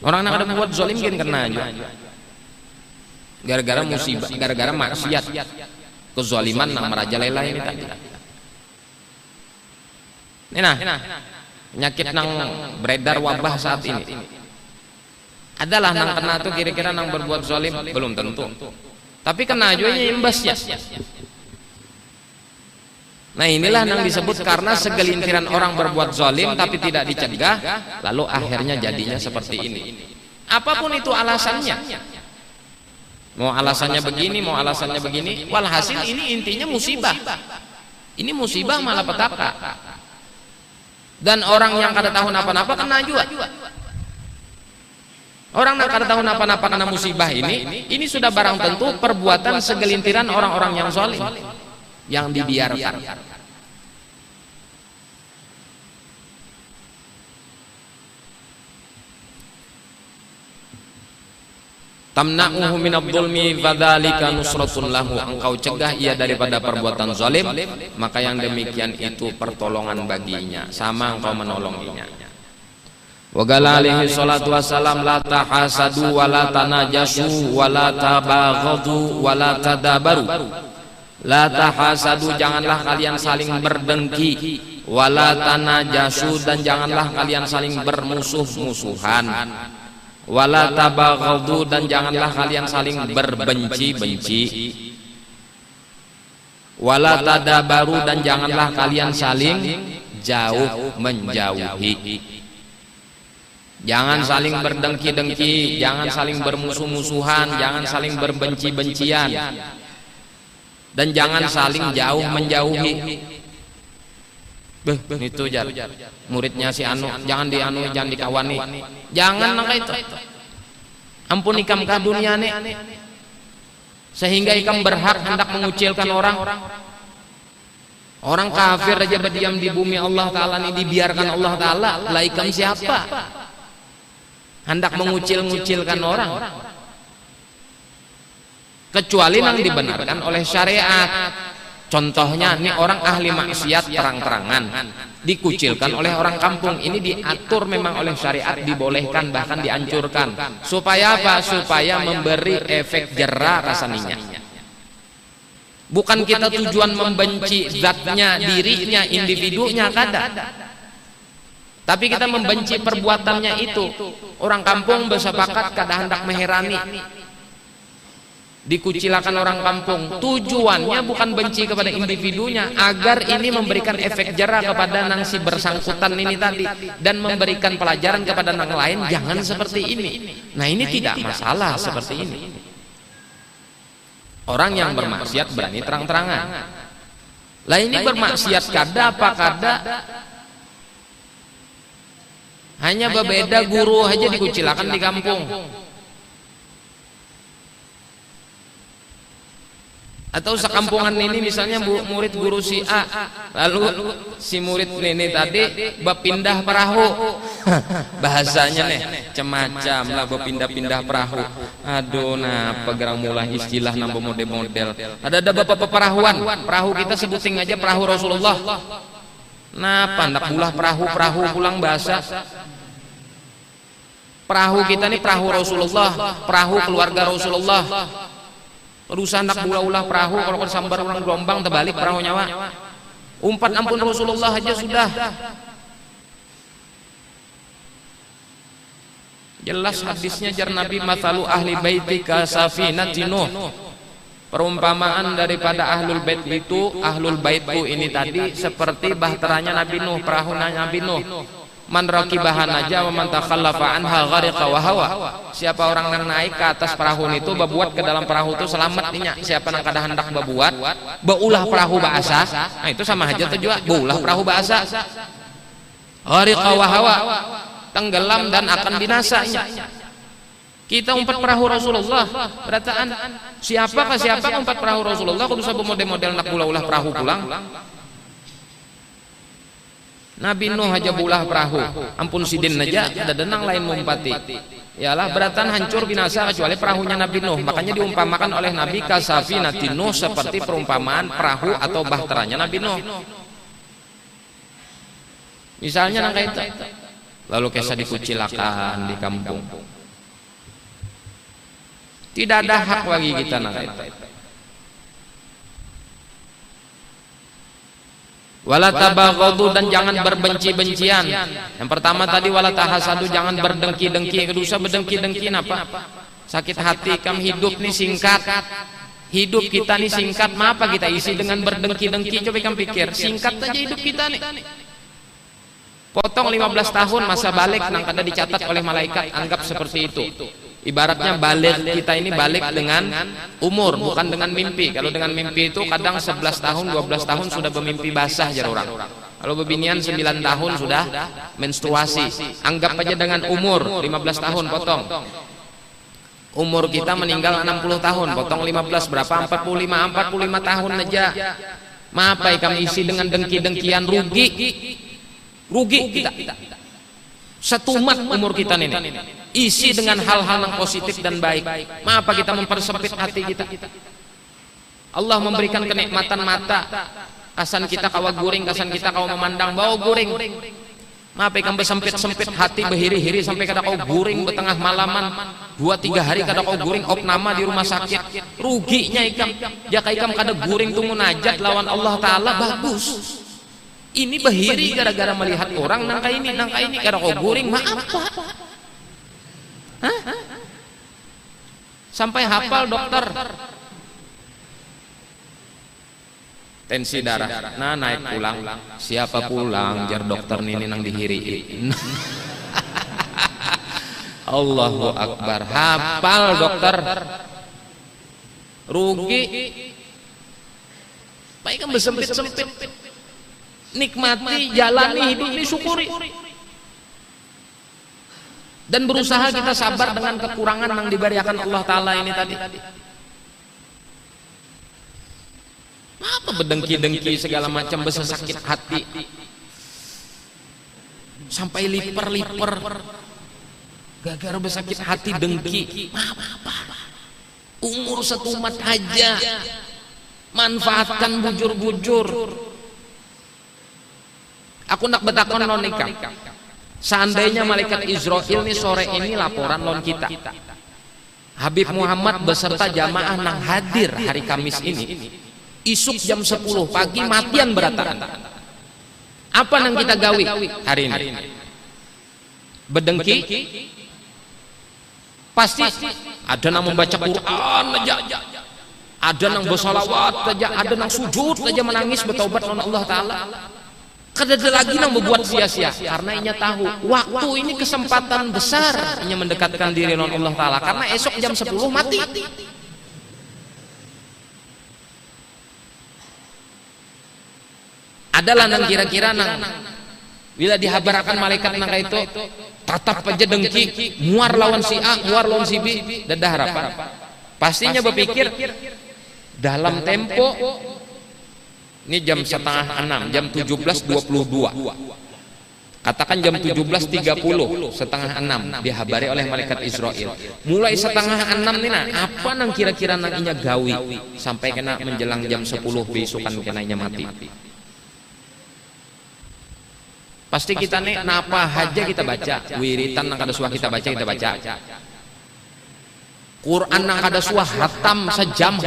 Orang yang kada berbuat zalim kan kena aja. Gara-gara musibah, gara-gara maksiat, kezaliman yang merajalela ini tadi. Ini nah, penyakit nang beredar wabah saat ini. Adalah nang kena tuh kira-kira nang berbuat zalim belum tentu. Tapi kena juga imbasnya. Nah, inilah yang disebut karena segelintiran orang berbuat zalim tapi tidak dicegah, lalu akhirnya jadinya seperti ini. Apapun itu alasannya. Mau alasannya begini, mau alasannya begini, walhasil ini intinya musibah. Ini musibah malapetaka. Dan orang yang kada tahu napa-napa kena juga. Orang yang kada tahu napa-napa kena musibah ini sudah barang tentu perbuatan segelintiran orang-orang yang zalim yang dibiarkan. Tamna'uhu minadh-dhulmi fadzalika nusratun lahu, engkau cegah ia daripada perbuatan zalim, maka yang demikian itu pertolongan baginya, sama engkau menolonginya. Wa qala alaihi salatu wassalam, la tahasadu wa la tanajasu wa la tabaghadu wa la tadabaru. La tahasadu, janganlah kalian saling berdengki, wa la tanajasu, dan janganlah kalian saling bermusuh-musuhan, wala tabaghadu, dan janganlah kalian saling berbenci-benci, wala tadabaru, dan janganlah kalian saling jauh menjauhi. Jangan saling berdengki-dengki, jangan saling bermusuh-musuhan, jangan saling berbenci-bencian, dan jangan saling jauh menjauhi. Itu jar muridnya si anu, jangan dianu, jangan dikawani, jangan nangka itu. Ampun ikam ka dunia nih, sehingga ikam berhak hendak mengucilkan orang. Orang kafir aja berdiam di bumi Allah Ta'ala ini dibiarkan Allah Ta'ala, lah ikam siapa hendak mengucil-ngucilkan orang? kecuali yang dibenarkan oleh syariat. Contohnya nih orang ahli maksiat terang-terangan dikucilkan oleh orang kampung, ini diatur memang oleh syariat, dibolehkan bahkan dianjurkan. Supaya apa? Supaya memberi efek jera rasaninya. Bukan kita tujuan membenci zatnya, dirinya, individunya kada, tapi kita membenci perbuatannya itu. Orang kampung bersepakat kada hendak meherani, dikucilakan orang kampung. Tujuannya bukan benci kepada individunya, agar ini memberikan efek jera kepada nang si bersangkutan ini tadi, dan memberikan pelajaran kepada nang lain, jangan seperti ini. Nah ini tidak masalah seperti ini. Orang yang bermaksiat berani terang-terangan. Lah ini bermaksiat kada apa kada? Hanya berbeda guru aja dikucilakan di kampung. Atau sekampungan ini misalnya murid guru si A, lalu si murid ini tadi berpindah perahu. Bahasanya nih macam lah, berpindah-pindah perahu. Aduh, nah pegerang mulai istilah nambah model-model. Ada bapak perahuan, perahu kita sebuting aja perahu Rasulullah. Nah pandak bulah perahu pulang bahasa. Perahu kita nih perahu Rasulullah, perahu keluarga Rasulullah. Berusaha nak ulah perahu, kalau kesambar orang gelombang terbalik perahu nyawa. Umpat ampun Rasulullah aja sudah. Jelas hadisnya jar Nabi, mathalu ahli baiti ka safinati Nuh. Perumpamaan daripada ahlul bait itu, ahlul baitku ini tadi seperti bahteranya Nabi Nuh, perahu Nabi Nuh. Man rakibahan aja wa man takhallafa anha ghariqa wa hawa. Siapa orang yang naik ke atas perahu itu berbuat ke dalam perahu itu selamat nya. Siapa yang kada hendak berbuat beulah perahu bahasa, nah itu sama aja tujuan beulah perahu bahasa. Ghariqa wa hawa, tenggelam dan akan binasanya. Kita umpat perahu Rasulullah, berataan siapa umpat perahu Rasulullah kudu sabu model-model nak ulah perahu pulang. Nabi Nuh aja bulah perahu, ampun sidin aja ada denang lain mumpati. Yalah beratan hancur binasa kecuali perahunya Nabi Nuh. Makanya diumpamakan oleh Nabi kasafinati Nuh, seperti perumpamaan perahu atau bahteranya Nabi Nuh. Misalnya nang itu, lalu kisah dikucilakan di kampung. Tidak ada hak bagi kita nang itu. Wala tabaghadu, dan jangan berbenci-bencian. Yang pertama tadi wala tahasadu, jangan berdengki-dengki. Kedua berdengki-dengki apa? Sakit hati, kam hidup nih singkat. Hidup kita nih singkat, mapa kita isi dengan berdengki-dengki? Coba kamu pikir, singkat aja hidup kita nih. Potong 15 tahun masa balik nang kada dicatat oleh malaikat, anggap seperti itu. Ibaratnya balik kita ini balik dengan umur, bukan dengan mimpi. Kalau dengan mimpi itu kadang 11 tahun 12 tahun sudah bermimpi basah jar orang. Kalau bebinian 9 tahun sudah menstruasi. Anggap aja dengan umur 15 tahun potong. Umur kita meninggal 60 tahun, potong 15 berapa? 45 tahun aja. Mapai kami isi dengan dengki-dengkian, rugi kita. Setumat umur kita ini. Isi dengan hal-hal yang positif dan baik. Mengapa kita mempersempit hati kita? Allah memberikan kenikmatan mata, kasan kita kawa guring, kasan kita kawa memandang bau guring. Mengapa kamu bersempit-sempit hati, berhiri-hiri sampai kada kau guring betengah malaman 2-3 hari kada kau guring opnama di rumah sakit. Ruginya ikam. Jaka ikam kada guring tu munajat lawan Allah Ta'ala, bagus. Ini berhiri gara-gara melihat orang nangka ini kada kau guring, apa? Hah? Sampai hafal dokter tensi darah, nah naik pulang, siapa pulang jar dokter ini nang dihiri. Allahu Akbar, hafal dokter, rugi. Baik kan bersempit-sempit, nikmati, jalani hidup, disyukuri. Dan berusaha kita sabar dengan kekurangan yang diberikan Allah Ta'ala ini tadi. Apa berdengki-dengki segala macam, besar sakit hati sampai liper-liper gara-gara bersakit hati dengki. Apa? Umur setumat aja manfaatkan bujur-bujur. Aku nak betakon non nikah. Seandainya malaikat Israel nih sore ini laporan lon kita, Habib Muhammad beserta jamaah nang hadir hari Kamis ini, isuk jam 10 pagi matian beratan. Apa nang kita gawi hari ini? Bedengki? Pasti ada nang membaca Quran aja, ada nang bersalawat aja, ada nang sujud aja menangis bertaubat non Allah Ta'ala. Kada ada lagi nang membuat sia-sia, karena inya tahu waktu ini kesempatan besar inya mendekatkan diri non Allah Ta'ala, karena esok jam 10 mati. Adalah nang kira-kira nang bila dihabarakan malaikat nang itu tatap aja dengki, muar lawan si A, muar lawan si B, dadah harapan. Pastinya berpikir dalam tempo ini jam setengah 6, jam 17.22. Katakan jam 17.30, setengah 6 dihabari oleh malaikat Israel. Mulai setengah 6 nih nah, apa nang kira-kira nang inya gawi sampai kena menjelang jam 10 besokan kena inya mati. Pasti kita nih napa aja kita baca, wiritan nang kada suah kita baca. Quran nang kada suah hatam sejam.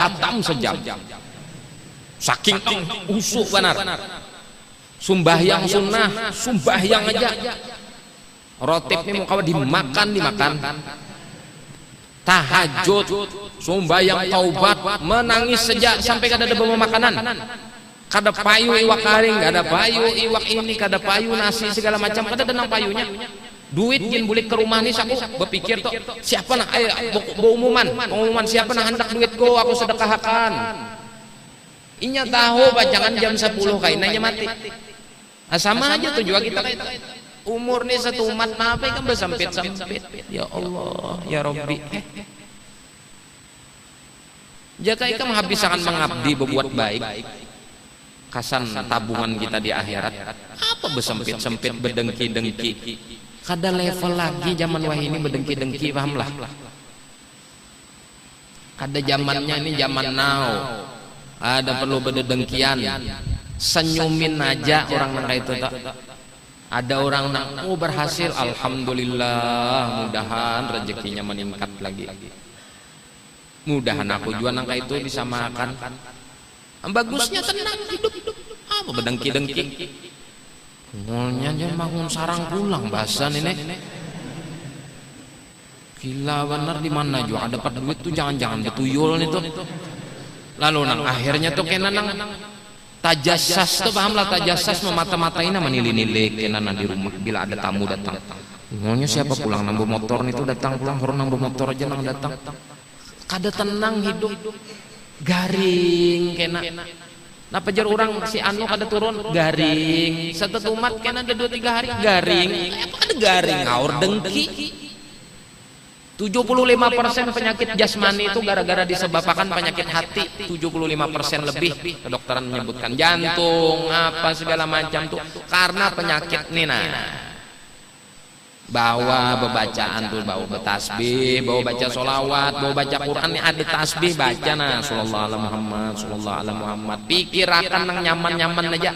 Saking usuk benar. Sumbahyang sunnah, sumbahyang aja. Rotib ini mau kawa dimakan. Tahajud, sumbahyang taubat, menangis sejak sampai kada ada bawa makanan. Kada payu iwak karing, kada payu iwak ini, kada payu nasi segala macam, kada ada nang payunya. Duit jin bulik ke rumah nih aku berpikir tuh siapa nak pengumuman siapa nak hendak duitku aku sedekahkan. Inya tahu bacangan jam 10 kainanya mati. Nah, sama aja tuh juga kita kayak umur nih satu umat apa kan bersempit. Ya Allah, ya Rabbi. Jika ikam habis akan mengabdi berbuat baik, kasan tabungan kita di akhirat. Apa bersempit berdengki-dengki. Kada level lagi zaman wah ini berdengki-dengki, pahamlah. Kada zamannya ini zaman now. Ada perlu berdengkian, senyumin aja orang nang itu tak. Ada orang nang berhasil, alhamdulillah, mudahan rezekinya meningkat lagi. Mudahan aku juga nang itu bisa makan. Bagusnya tenang hidup. Apa berdengki-dengki? Ngolnya aja bangun sarang pulang bahasan ini. Gila bener di mana juga dapat duit tuh jangan-jangan betuyul nih tuh. Lalu nang akhirnya tuh kena nang tajassas tuh pahamlah tajassas memata-matain nama nilai-nilai kena nang di rumah bila ada tamu datang. Ngomongnya siapa pulang nambah motor nih tuh datang pulang orang nambah motor aja nang datang. Kada tenang hidup garing kena. Napa jar orang si anu kada turun garing. Satu umat kena ada 2-3 hari garing. Apa kada garing ngaur dengki. 75% penyakit jasmani itu gara-gara disebabkan penyakit hati. 75% lebih kedokteran menyebutkan jantung apa segala macam tuh karena penyakit nina. Bawa bebacaan tuh, bawa bertasbih, bawa baca solawat, bawa baca Quran, ada tasbih baca nah sallallahu alaihi Muhammad. Pikirakan nang nyaman-nyaman aja.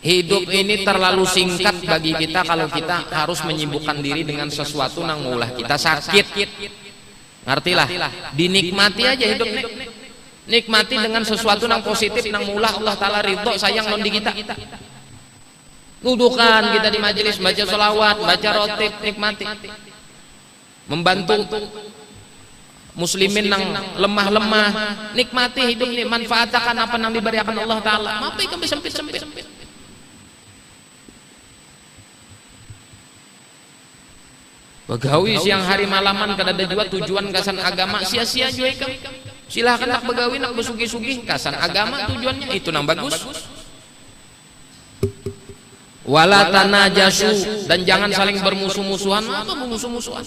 Hidup ini terlalu singkat bagi kita kalau kita harus menyibukkan diri dengan sesuatu nang maulah kita sakit. Ngertilah, dinikmati aja hidup nih. Nikmati dengan sesuatu nang positif nang maulah Allah Ta'ala ridho sayang non di kita. Dudukan kita di majelis baca sholawat, baca rotib, nikmati. Membantu muslimin nang lemah-lemah, nikmati hidup ini, manfaatkan apa nang diberikan Allah Ta'ala. Apa ikan sempit-sempit. Begawi siang hari malaman kada ada juga tujuan kasan agama sia-sia juga ikam. Silahkan nak begawi nak besugi-sugi kasan agama tujuannya itu nang bagus. Wala tanajasu dan jangan saling bermusuh-musuhan. Apa bermusuh-musuhan?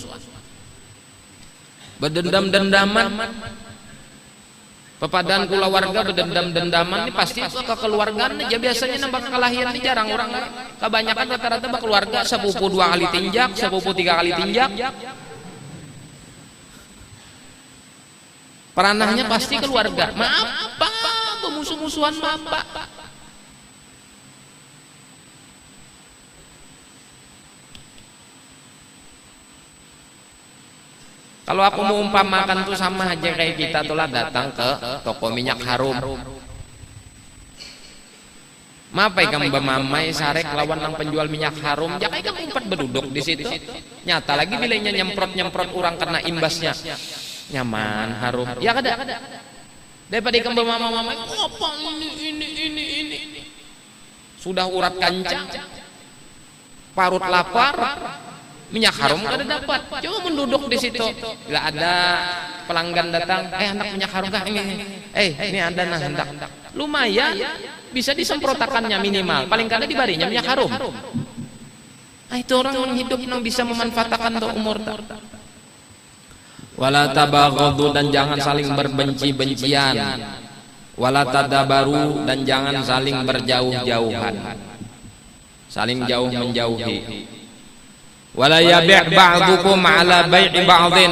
Berdendam-dendaman. Pepadaan keluarga berdendam-dendaman ini pasti ke keluargaan aja biasanya nambah kelahiran ini jarang orang. Kebanyakan rata-rata keluarga sepupu 2 kali tinjak, sepupu 3 kali tinjak. Peranahnya pasti keluarga. Maaf, Pak, pemusuh-musuhan maaf, Pak. Kalau aku mau umpamakan tuh sama aja kayak kita tuh lah datang ke toko minyak harum. Mapai kamu bemamai sarek lawan nang penjual minyak harum, ya kayak kamu empat berduduk di situ. Nyata lagi bilainya nyemprot orang karena imbasnya. Nyaman harum. Ya kada. Daripada kamu bemamai, apa ini. Sudah urat kancang. Parut lapar. Minyak harum kada dapat, cuma menduduk di situ. Bila ada pelanggan datang, anak minyak harum kah ini? Ini ada nah hendak. Lumayan, bisa disemprotakannya minimal. Paling kada dibarinya minyak harum. Itu orang hidup yang bisa memanfaatkan untuk umur. Wala tabaghadu dan jangan saling berbenci-bencian. Wala tadabaru dan jangan saling berjauh-jauhan. Saling jauh menjauhi. Wala yabi' ba'dukum ala bai'i ba'din,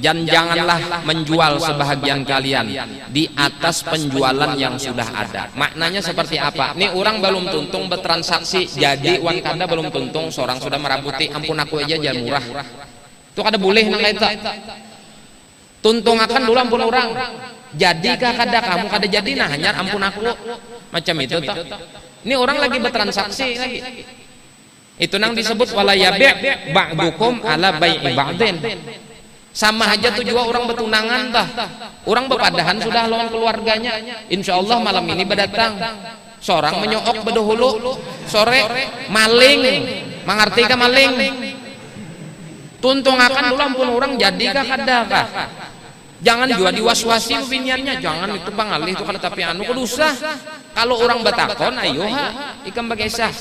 dan janganlah menjual sebahagian kalian di atas penjualan yang sudah ada. Maknanya seperti apa? Nih orang belum tuntung bertransaksi, jadi wan kada belum tuntung, seorang sudah merabuti, ampun aku aja jangan murah. Itu kada boleh nang eta. Tuntung akan dulu ampun orang. Jadi kah kada kamu kada jadi nah hanya ampun aku. Macam itu toh. Ini orang lagi bertransaksi lagi. Itu nang disebut wala yabi' ba'dukum ala bai'i ba'din. Sama aja tuh juga orang bertunangan tah. Orang berpadahan sudah lawan keluarganya. Insyaallah malam ini berdatang. Seorang menyook bedahulu, sore maling. Mengerti ka maling? Tuntung akan dulu ampun orang jadi kah kada kah? Jangan juga diwaswasi biniannya, jangan itu pangalih itu kada tapi anu kudusa. Kalau orang batakon ayo ha ikam bagesah.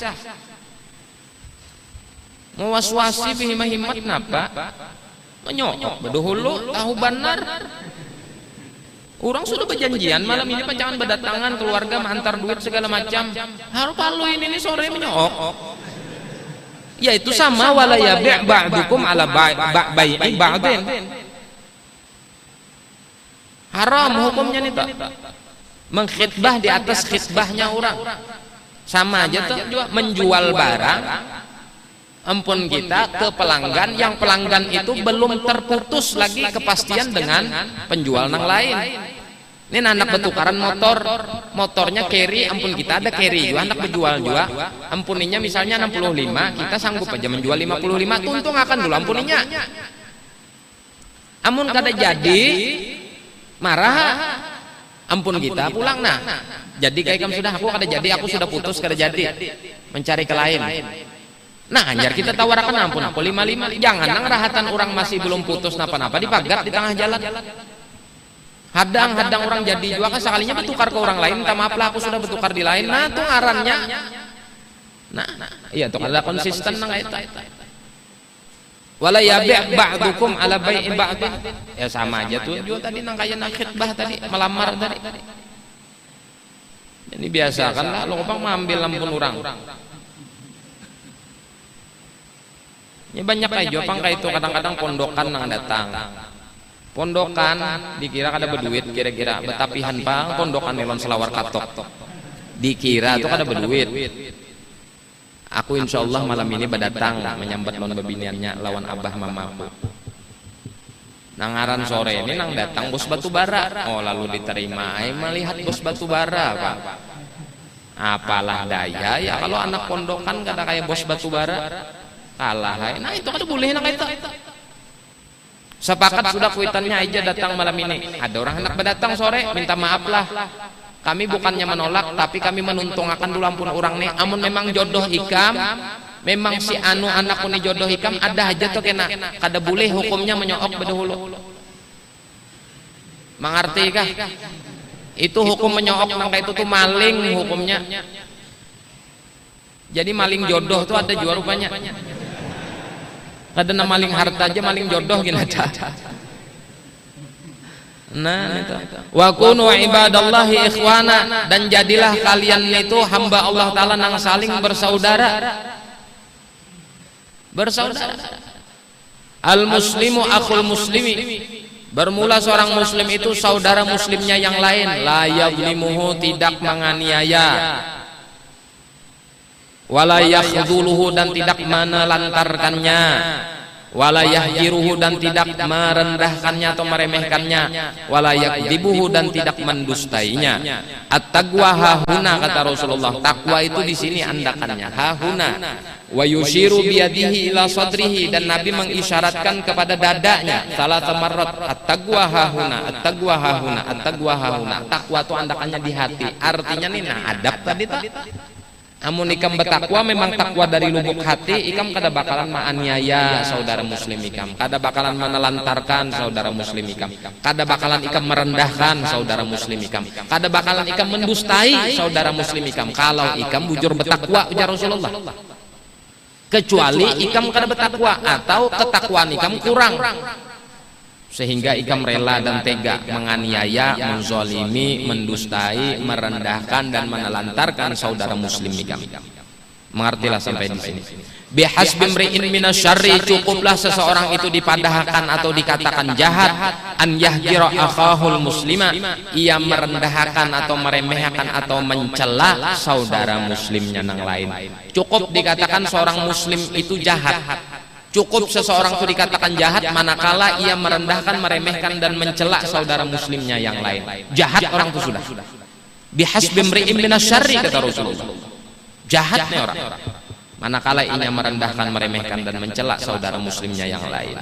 Mewaswasi bihimah-himat napa? Menyok bedahulu tahu benar. Orang sudah berjanjian malam ini jangan berdatangan keluarga mengantar duit segala macam. Harus kalau ini sore menyok. Ya itu sama wala yabi' ba'dukum ala bai'i ba'din. Haram hukumnya nih tak. Mengkhitbah di atas khitbahnya orang. Sama aja tuh juga menjual barang. Ampun kita ke pelanggan yang pelanggan itu belum terputus lagi kepastian dengan penjual nang lain. Ini anak bertukaran motornya carry, ampun kita ada carry juga, anak berjual juga, ampuninya misalnya 65, kita sanggup aja menjual 55, tuntung akan dulu ampuninya. Amun kada jadi marah, ampun kita pulang nah. Jadi kayak kamu sudah aku kada jadi, aku sudah putus kada jadi, mencari ke lain. Nah, anjar kita tawarkan ampun aku 55. Jangan nang rahatan orang masih belum putus napa-napa dipagat di tengah jalan. Hadang orang jadi juga kan sekalinya bertukar ke orang lain, minta maaf lah aku sudah bertukar di lain. Nah, itu ngarannya. Nah, iya tuh ada konsisten nang eta. Wala yabi' ba'dukum ala bai'i ba'din. Ya sama aja tuh juga tadi nang kaya nang khitbah tadi, melamar tadi. Ini biasa kan lah lo bang mengambil ampun orang. Ini banyak aja pang kayak itu kadang-kadang pondokan nang datang. Pondokan dikira kada berduit kira-kira betapihan pang pondokan melon selawar katok. Dikira itu kada berduit. Aku insyaallah malam ini berdatang menyambat non bebiniannya lawan abah mamaku. Nangaran sore ini nang datang bos batu bara. Oh lalu diterima. Melihat bos batu bara Pak. Apalah daya ya kalau anak pondokan kada kayak bos batu bara. Kalah. Nah itu kan boleh nak itu. Sepakat sudah kuitannya aja datang malam ini. Ada orang hendak berdatang sore, minta maaf lah. Kami bukannya menolak, tapi kami menuntungkan dulu ampun orang nih. Amun memang jodoh ikam, memang si anu anak ini jodoh ikam, ada aja tuh kena. Kada boleh hukumnya menyook bedahulu. Mengerti kah? Itu hukum menyook nang itu tuh maling hukumnya. Jadi maling jodoh tuh ada juga rupanya. Ada nama maling harta aja maling jodoh gini aja. Nah, itu. Wa kunu ibadallahi ikhwana, dan jadilah kalian itu hamba Allah Ta'ala nang saling bersaudara. Bersaudara. Al muslimu akhul muslimi. Bermula seorang muslim itu saudara muslimnya yang lain. La yadlimuhu, tidak menganiaya. Wala yakhdhuluhu, dan tidak menelantarkannya. Wala yahjiruhu, dan tidak merendahkannya atau meremehkannya. Wala yakdzibuhu, dan tidak mendustainya. At-taqwa hahuna, kata Rasulullah. Takwa itu di sini andakannya, hahuna. Wa yushiru biyadihi ila sadrihi, dan Nabi mengisyaratkan kepada dadanya salah marrat. At-taqwa hahuna, at-taqwa hahuna, at-taqwa hahuna. Takwa itu andakannya di hati. Artinya nih, nah adab tadi tak. Amun ikam bertakwa memang takwa dari lubuk hati, ikam kada bakalan menganiaya saudara muslim ikam, kada bakalan menelantarkan saudara muslim ikam, kada bakalan ikam merendahkan saudara muslim ikam, kada bakalan ikam mendustai saudara muslim ikam. Kalau ikam bujur bertakwa, ujar Rasulullah. Kecuali ikam kada bertakwa atau ketakwaan ikam kurang, sehingga ikam rela dan tega menganiaya, menzalimi, mendustai, merendahkan dan menelantarkan saudara muslim ikam. Mengertilah sampai di sini. Bihasbi imri'in minasyarri, cukuplah seseorang itu dipadahkan atau dikatakan jahat, an yahjira akhahul muslima, ia merendahkan atau meremehkan atau mencela saudara muslimnya yang lain. Cukup dikatakan seorang muslim itu jahat. Cukup seseorang itu dikatakan jahat manakala ia merendahkan, meremehkan dan mencela saudara muslimnya yang lain. Jahat orang itu sudah. Bihasbi imri'in minasyarri, kata Rasulullah. Jahatnya orang manakala ia merendahkan, meremehkan dan mencela saudara muslimnya yang lain.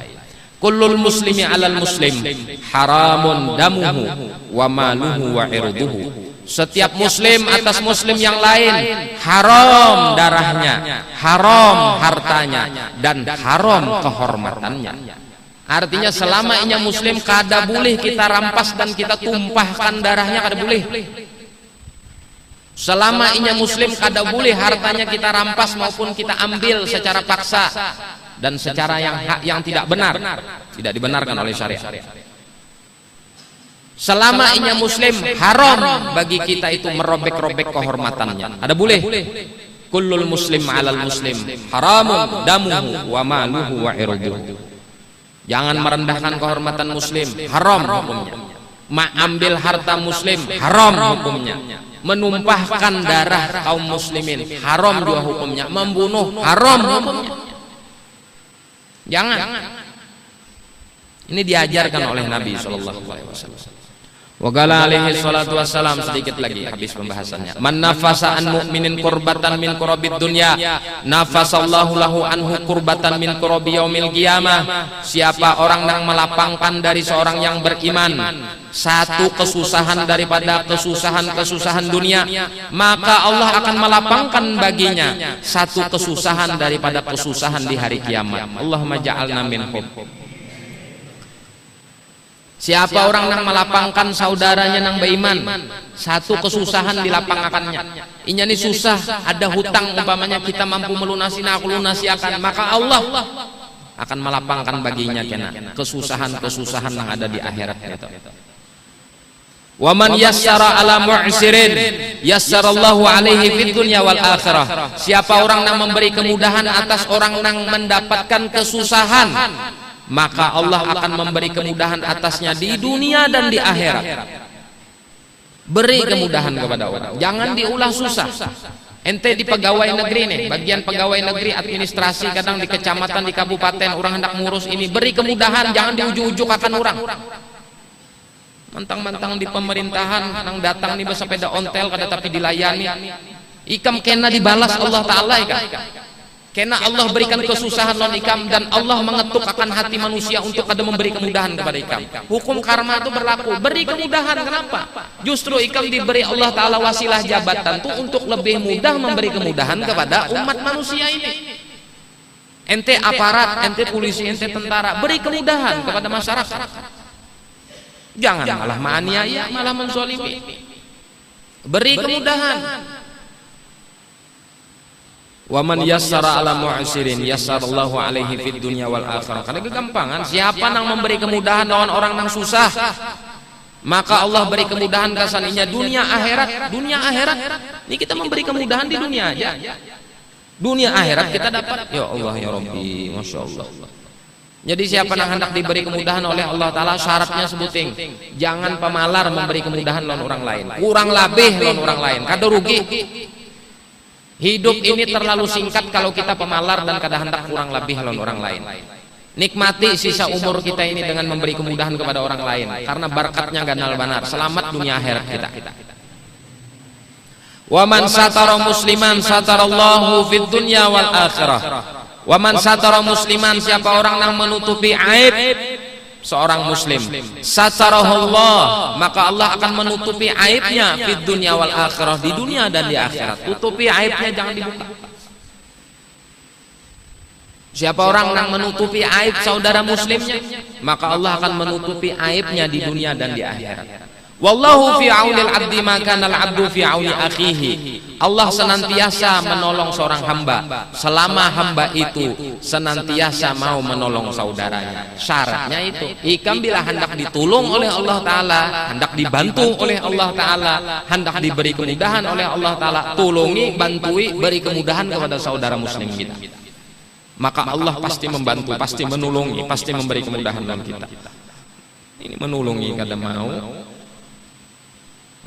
Kullul muslimi 'alal muslim haramun damuhu wa maluhu wa irduhu. Setiap muslim atas muslim yang lain haram darahnya, haram hartanya, dan haram kehormatannya. Artinya selama inya muslim kada boleh kita rampas dan kita tumpahkan darahnya, kada boleh. Selama inya muslim kada boleh hartanya kita rampas maupun kita ambil secara paksa dan secara yang tidak benar, tidak dibenarkan oleh syariat. Selama inya muslim haram bagi kita itu merobek-robek kehormatannya. Ada boleh. Kullul muslim 'alal muslim haramun damuhu wa maluhu wa irduhu. Jangan merendahkan kehormatan muslim, haram hukumnya. Ambil harta muslim, haram hukumnya. Menumpahkan darah kaum muslimin, haram juga hukumnya. Membunuh, haram hukumnya. Jangan. Ini diajarkan oleh Nabi SAW. Wa qala alaihi salatu wassalam, sedikit lagi habis pembahasannya. Man nafasa an mu'minin qurbatan min qurabid dunya, nafasallahu lahu anhu qurbatan min qurabi yaumil qiyamah. Siapa orang yang melapangkan dari seorang yang beriman satu kesusahan daripada kesusahan-kesusahan dunia, maka Allah akan melapangkan baginya satu kesusahan daripada kesusahan di hari kiamat. Allahumma ja'alna minhum. Siapa orang yang melapangkan saudaranya yang beriman satu kesusahan dilapangkannya, inya ini susah, ada hutang umpamanya kita mampu melunasi, nah aku lunasi akan, maka Allah akan melapangkan baginya kena kesusahan-kesusahan yang ada di akhirat itu. Wa man yassara ala mu'sirin yassarallahu alaihi fid dunya wal akhirah. Siapa orang yang memberi kemudahan atas orang yang mendapatkan kesusahan, maka Allah akan memberi kemudahan atasnya di dunia dan di akhirat. Beri kemudahan kepada orang, jangan diulah susah. Ente di pegawai negeri nih, bagian pegawai negeri administrasi, kadang di kecamatan, di kabupaten, orang hendak ngurus ini, beri kemudahan, jangan diujuk-ujuk akan orang. Mentang-mentang di pemerintahan nang datang nih bersepeda ontel kada tapi dilayani, ikam kena dibalas Allah Ta'ala ikam. Karena Allah berikan kesusahan non ikam, dan Allah mengetuk akan hati manusia untuk ada memberi kemudahan kepada ikam. Hukum karma itu berlaku, beri kemudahan. Kenapa? Justru ikam diberi Allah Ta'ala wasilah jabatan itu untuk lebih mudah memberi kemudahan kepada umat manusia ini. Ente aparat, ente polisi, ente tentara, beri kemudahan kepada masyarakat. Jangan malah menganiaya, malah menzalimi. Beri kemudahan. Wa man yassara ala mu'sirin yassarallahu alaihi fid dunya wal akhirah. Karena kegampangan, siapa yang memberi kemudahan lawan orang yang susah, maka Allah beri kemudahan kasaninya dunia akhirat. Dunia akhirat ini kita memberi kemudahan di dunia aja, dunia akhirat kita dapat. Ya Allah ya Rabbi, Masya Allah. Jadi siapa yang hendak diberi kemudahan oleh Allah Ta'ala, syaratnya sebuting, jangan pemalar memberi kemudahan lawan orang lain, kurang lebih lawan orang lain, kada rugi. Hidup ini terlalu singkat kalau kita pemalar dan kada hendak kurang lebih lawan orang lain. Nikmati sisa umur kita ini dengan memberi kemudahan kepada orang lain, karena berkatnya ganal banar, selamat dunia akhirat kita. Wa man satara musliman satarallahu fid dunya wal akhirah. Wa man satara musliman, siapa orang yang menutupi aib seorang muslim, satarahullah, maka Allah akan menutupi aibnya fid dunya wal akhirah, di dunia dan di akhirat. Tutupi aibnya, jangan dibuka. Siapa orang yang menutupi aib saudara muslimnya, maka Allah akan menutupi aibnya di dunia dan di akhirat. Wallahu fi aunil abdi ma kana al-abdu fi auni akhihi. Allah senantiasa menolong seorang hamba selama hamba itu senantiasa mau menolong saudaranya. Syaratnya itu, ikam bila hendak ditolong oleh Allah Ta'ala, hendak dibantu oleh Allah Ta'ala, hendak diberi kemudahan oleh Allah Ta'ala, tolongi, bantui, beri kemudahan kepada saudara muslim kita, maka Allah pasti membantu, pasti menolongi, pasti memberi kemudahan dalam kita. Ini menolongi kada mau,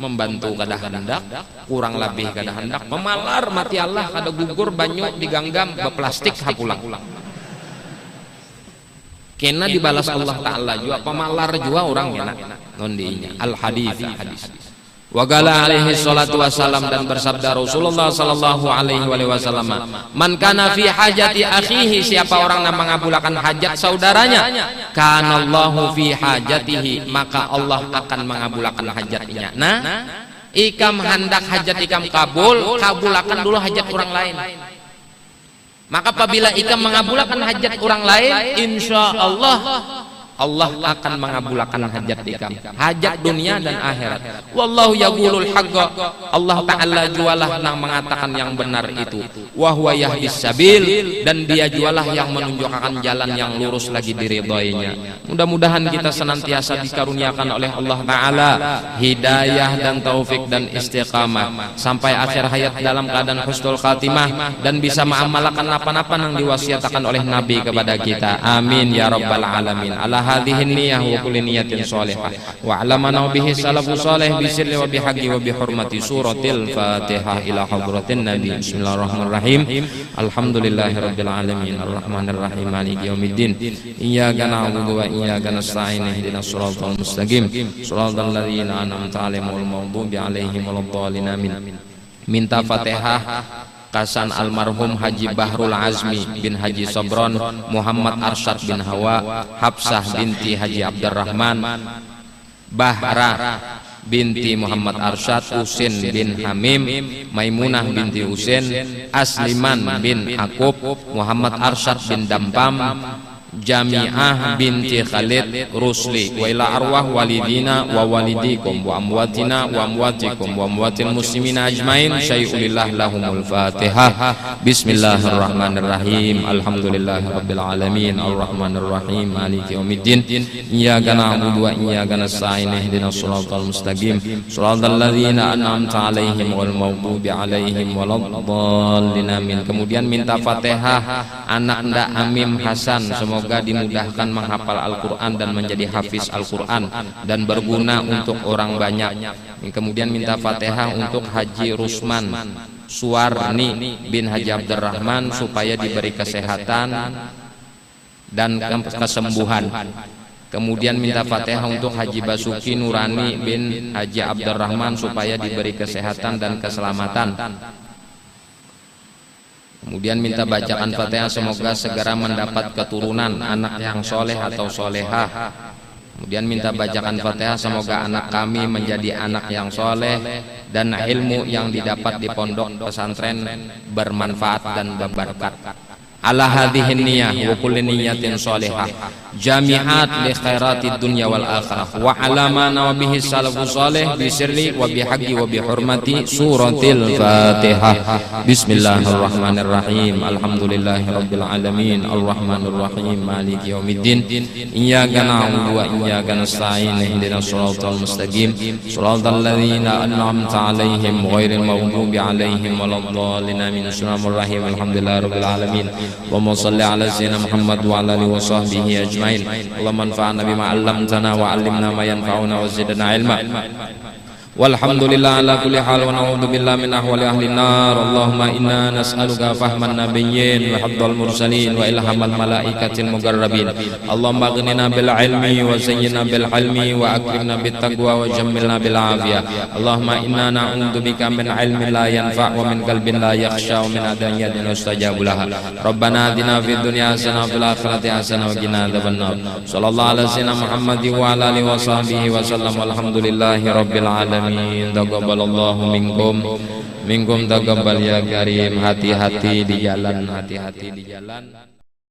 membantu kada hendak, kurang lebih kada hendak, memalar mati Allah, kada gugur banyu diganggam beplastik hapulang. Kena dibalas Allah Ta'ala juga, pemalar juga orang kena nondinya. Al-hadits hadis. Wa qala alaihi salatu wassalam, dan bersabda Rasulullah sallallahu alaihi wasallam, man kana fi hajati akhihi, siapa orang yang mengabulkan hajat saudaranya, kana Allahu fi hajatihi, maka Allah akan mengabulkan hajatnya. Nah, ikam hendak hajat ikam kabul, kabulakan dulu hajat orang lain. Maka apabila ikam mengabulkan hajat orang lain, insya Allah Allah akan mengabulkan hajat ikam, hajat dunia dan akhirat. Wallahu yaqulul haqqa, Allah Ta'ala jualah yang mengatakan yang benar itu. Wa huwa yahdis sabil, dan dia jualah yang menunjukkan jalan yang lurus lagi diridhoinya. Mudah-mudahan kita senantiasa dikaruniakan oleh Allah Ta'ala hidayah dan taufik dan istiqamah sampai akhir hayat dalam keadaan husnul khatimah, dan bisa mengamalkan apa-apa yang diwasiatkan oleh Nabi kepada kita. Amin ya rabbal alamin. Hadhihi niyyah wa kulli niyatin shalihah wa alamana bihi salafu salih bi sirri wa bihaqqi wa bi hurmati suratil Fatihah ila hadratin Nabi. Bismillahirrahmanirrahim. Alhamdulillahirabbil alamin arrahmanir rahim maliki yaumiddin. Iyyaka na'budu wa iyyaka nasta'in ihdinas siratal mustaqim siratal ladzina an'amta 'alaihim ghairil maghdubi 'alaihim waladdallin. Amin. Minta Fatihah kasan almarhum Haji Bahrul Azmi bin Haji Sobron, Muhammad Arsyad bin Hawa, Hafsah binti Haji Abdurrahman, Bahra binti Muhammad Arsyad, Usin bin Hamim, Maimunah binti Usin, Asliman bin Akub, Muhammad Arsyad bin Dampam, Jami'ah binti Khalid Rusli, wa ila arwah walidina wa walidikum wa amwatina wa amwatikum wa amwatil muslimina ajmain. Syai'ulillah lahumul Fatihah. Bismillahirrahmanirrahim. Alhamdulillahirabbil alamin arrahmanirrahim maliki yaumiddin. Iyyaka na'budu wa iyyaka nasta'in ihdinas siratal mustaqim siratal ladzina an'amta 'alaihim ghairil maghdubi 'alaihim waladdallin. Amin. Kemudian minta Fatihah anak ndak Amim Hasan, semoga dimudahkan menghafal Al-Quran dan menjadi hafiz Al-Quran dan berguna untuk orang banyak. Kemudian minta Fatihah untuk Haji Rusman Suwarni bin Haji Abdurrahman supaya diberi kesehatan dan kesembuhan. Kemudian minta Fatihah untuk Haji Basuki Nurani bin Haji Abdurrahman supaya diberi kesehatan dan keselamatan. Kemudian minta bacakan Fatihah semoga segera mendapat keturunan anak yang soleh atau solehah. Kemudian minta bacakan Fatihah semoga anak kami menjadi anak yang soleh dan ilmu yang didapat di pondok pesantren bermanfaat dan berberkat. ala hadhihi niyyah wa kulli niyyatin shalihah jami'at li khairatid dunya wal akhirah wa ala ma nawabihi salafus salih bi sirri wa bi haqqi wa bi hurmati suratil Fatihah. Bismillahirrahmanirrahim. Alhamdulillahi rabbil alamin arrahmanir rahim maliki yaumiddin iyyaka na'budu wa iyyaka nasta'in ihdinas siratal mustaqim siratal ladzina an'amta 'alaihim ghairil maghdubi 'alaihim waladdallin amin. Bismillahirrahmanirrahim. Alhamdulillahi rabbil alamin. Allahumma shalli ala sayyidina Muhammad wa ala alihi wa sahbihi ajmain. Allahumma anfa'na bima 'allamtana wa 'allimna ma yanfa'una wa zidna ilma. Walhamdulillah ala kulli hal wa na'udzu billahi min ahwali ahli nar. Allahumma inna nas'aluka fahman nabiyyin wa hifdzal mursalin wa ilhamal malaikatil muqarrabin. Allahumma aghnina bil ilmi wa zayyinna bil hilmi wa akrimna bit taqwa wa jammilna bil afiyah. Allahumma inna na'udzu bika min ilmin la yanfa' wa min qalbin la yakhsha wa min adayatin yustajabu laha. Rabbana atina fid dunya hasanah wa fil akhirati hasanah wa qina adzabannar. Sallallahu ala sayyidina Muhammad wa ala alihi wa sahbihi wa sallam. Walhamdulillahi rabbil alamin. Taqabbalallahu minkum taqabbal ya karim. Hati-hati di jalan, hati-hati di jalan.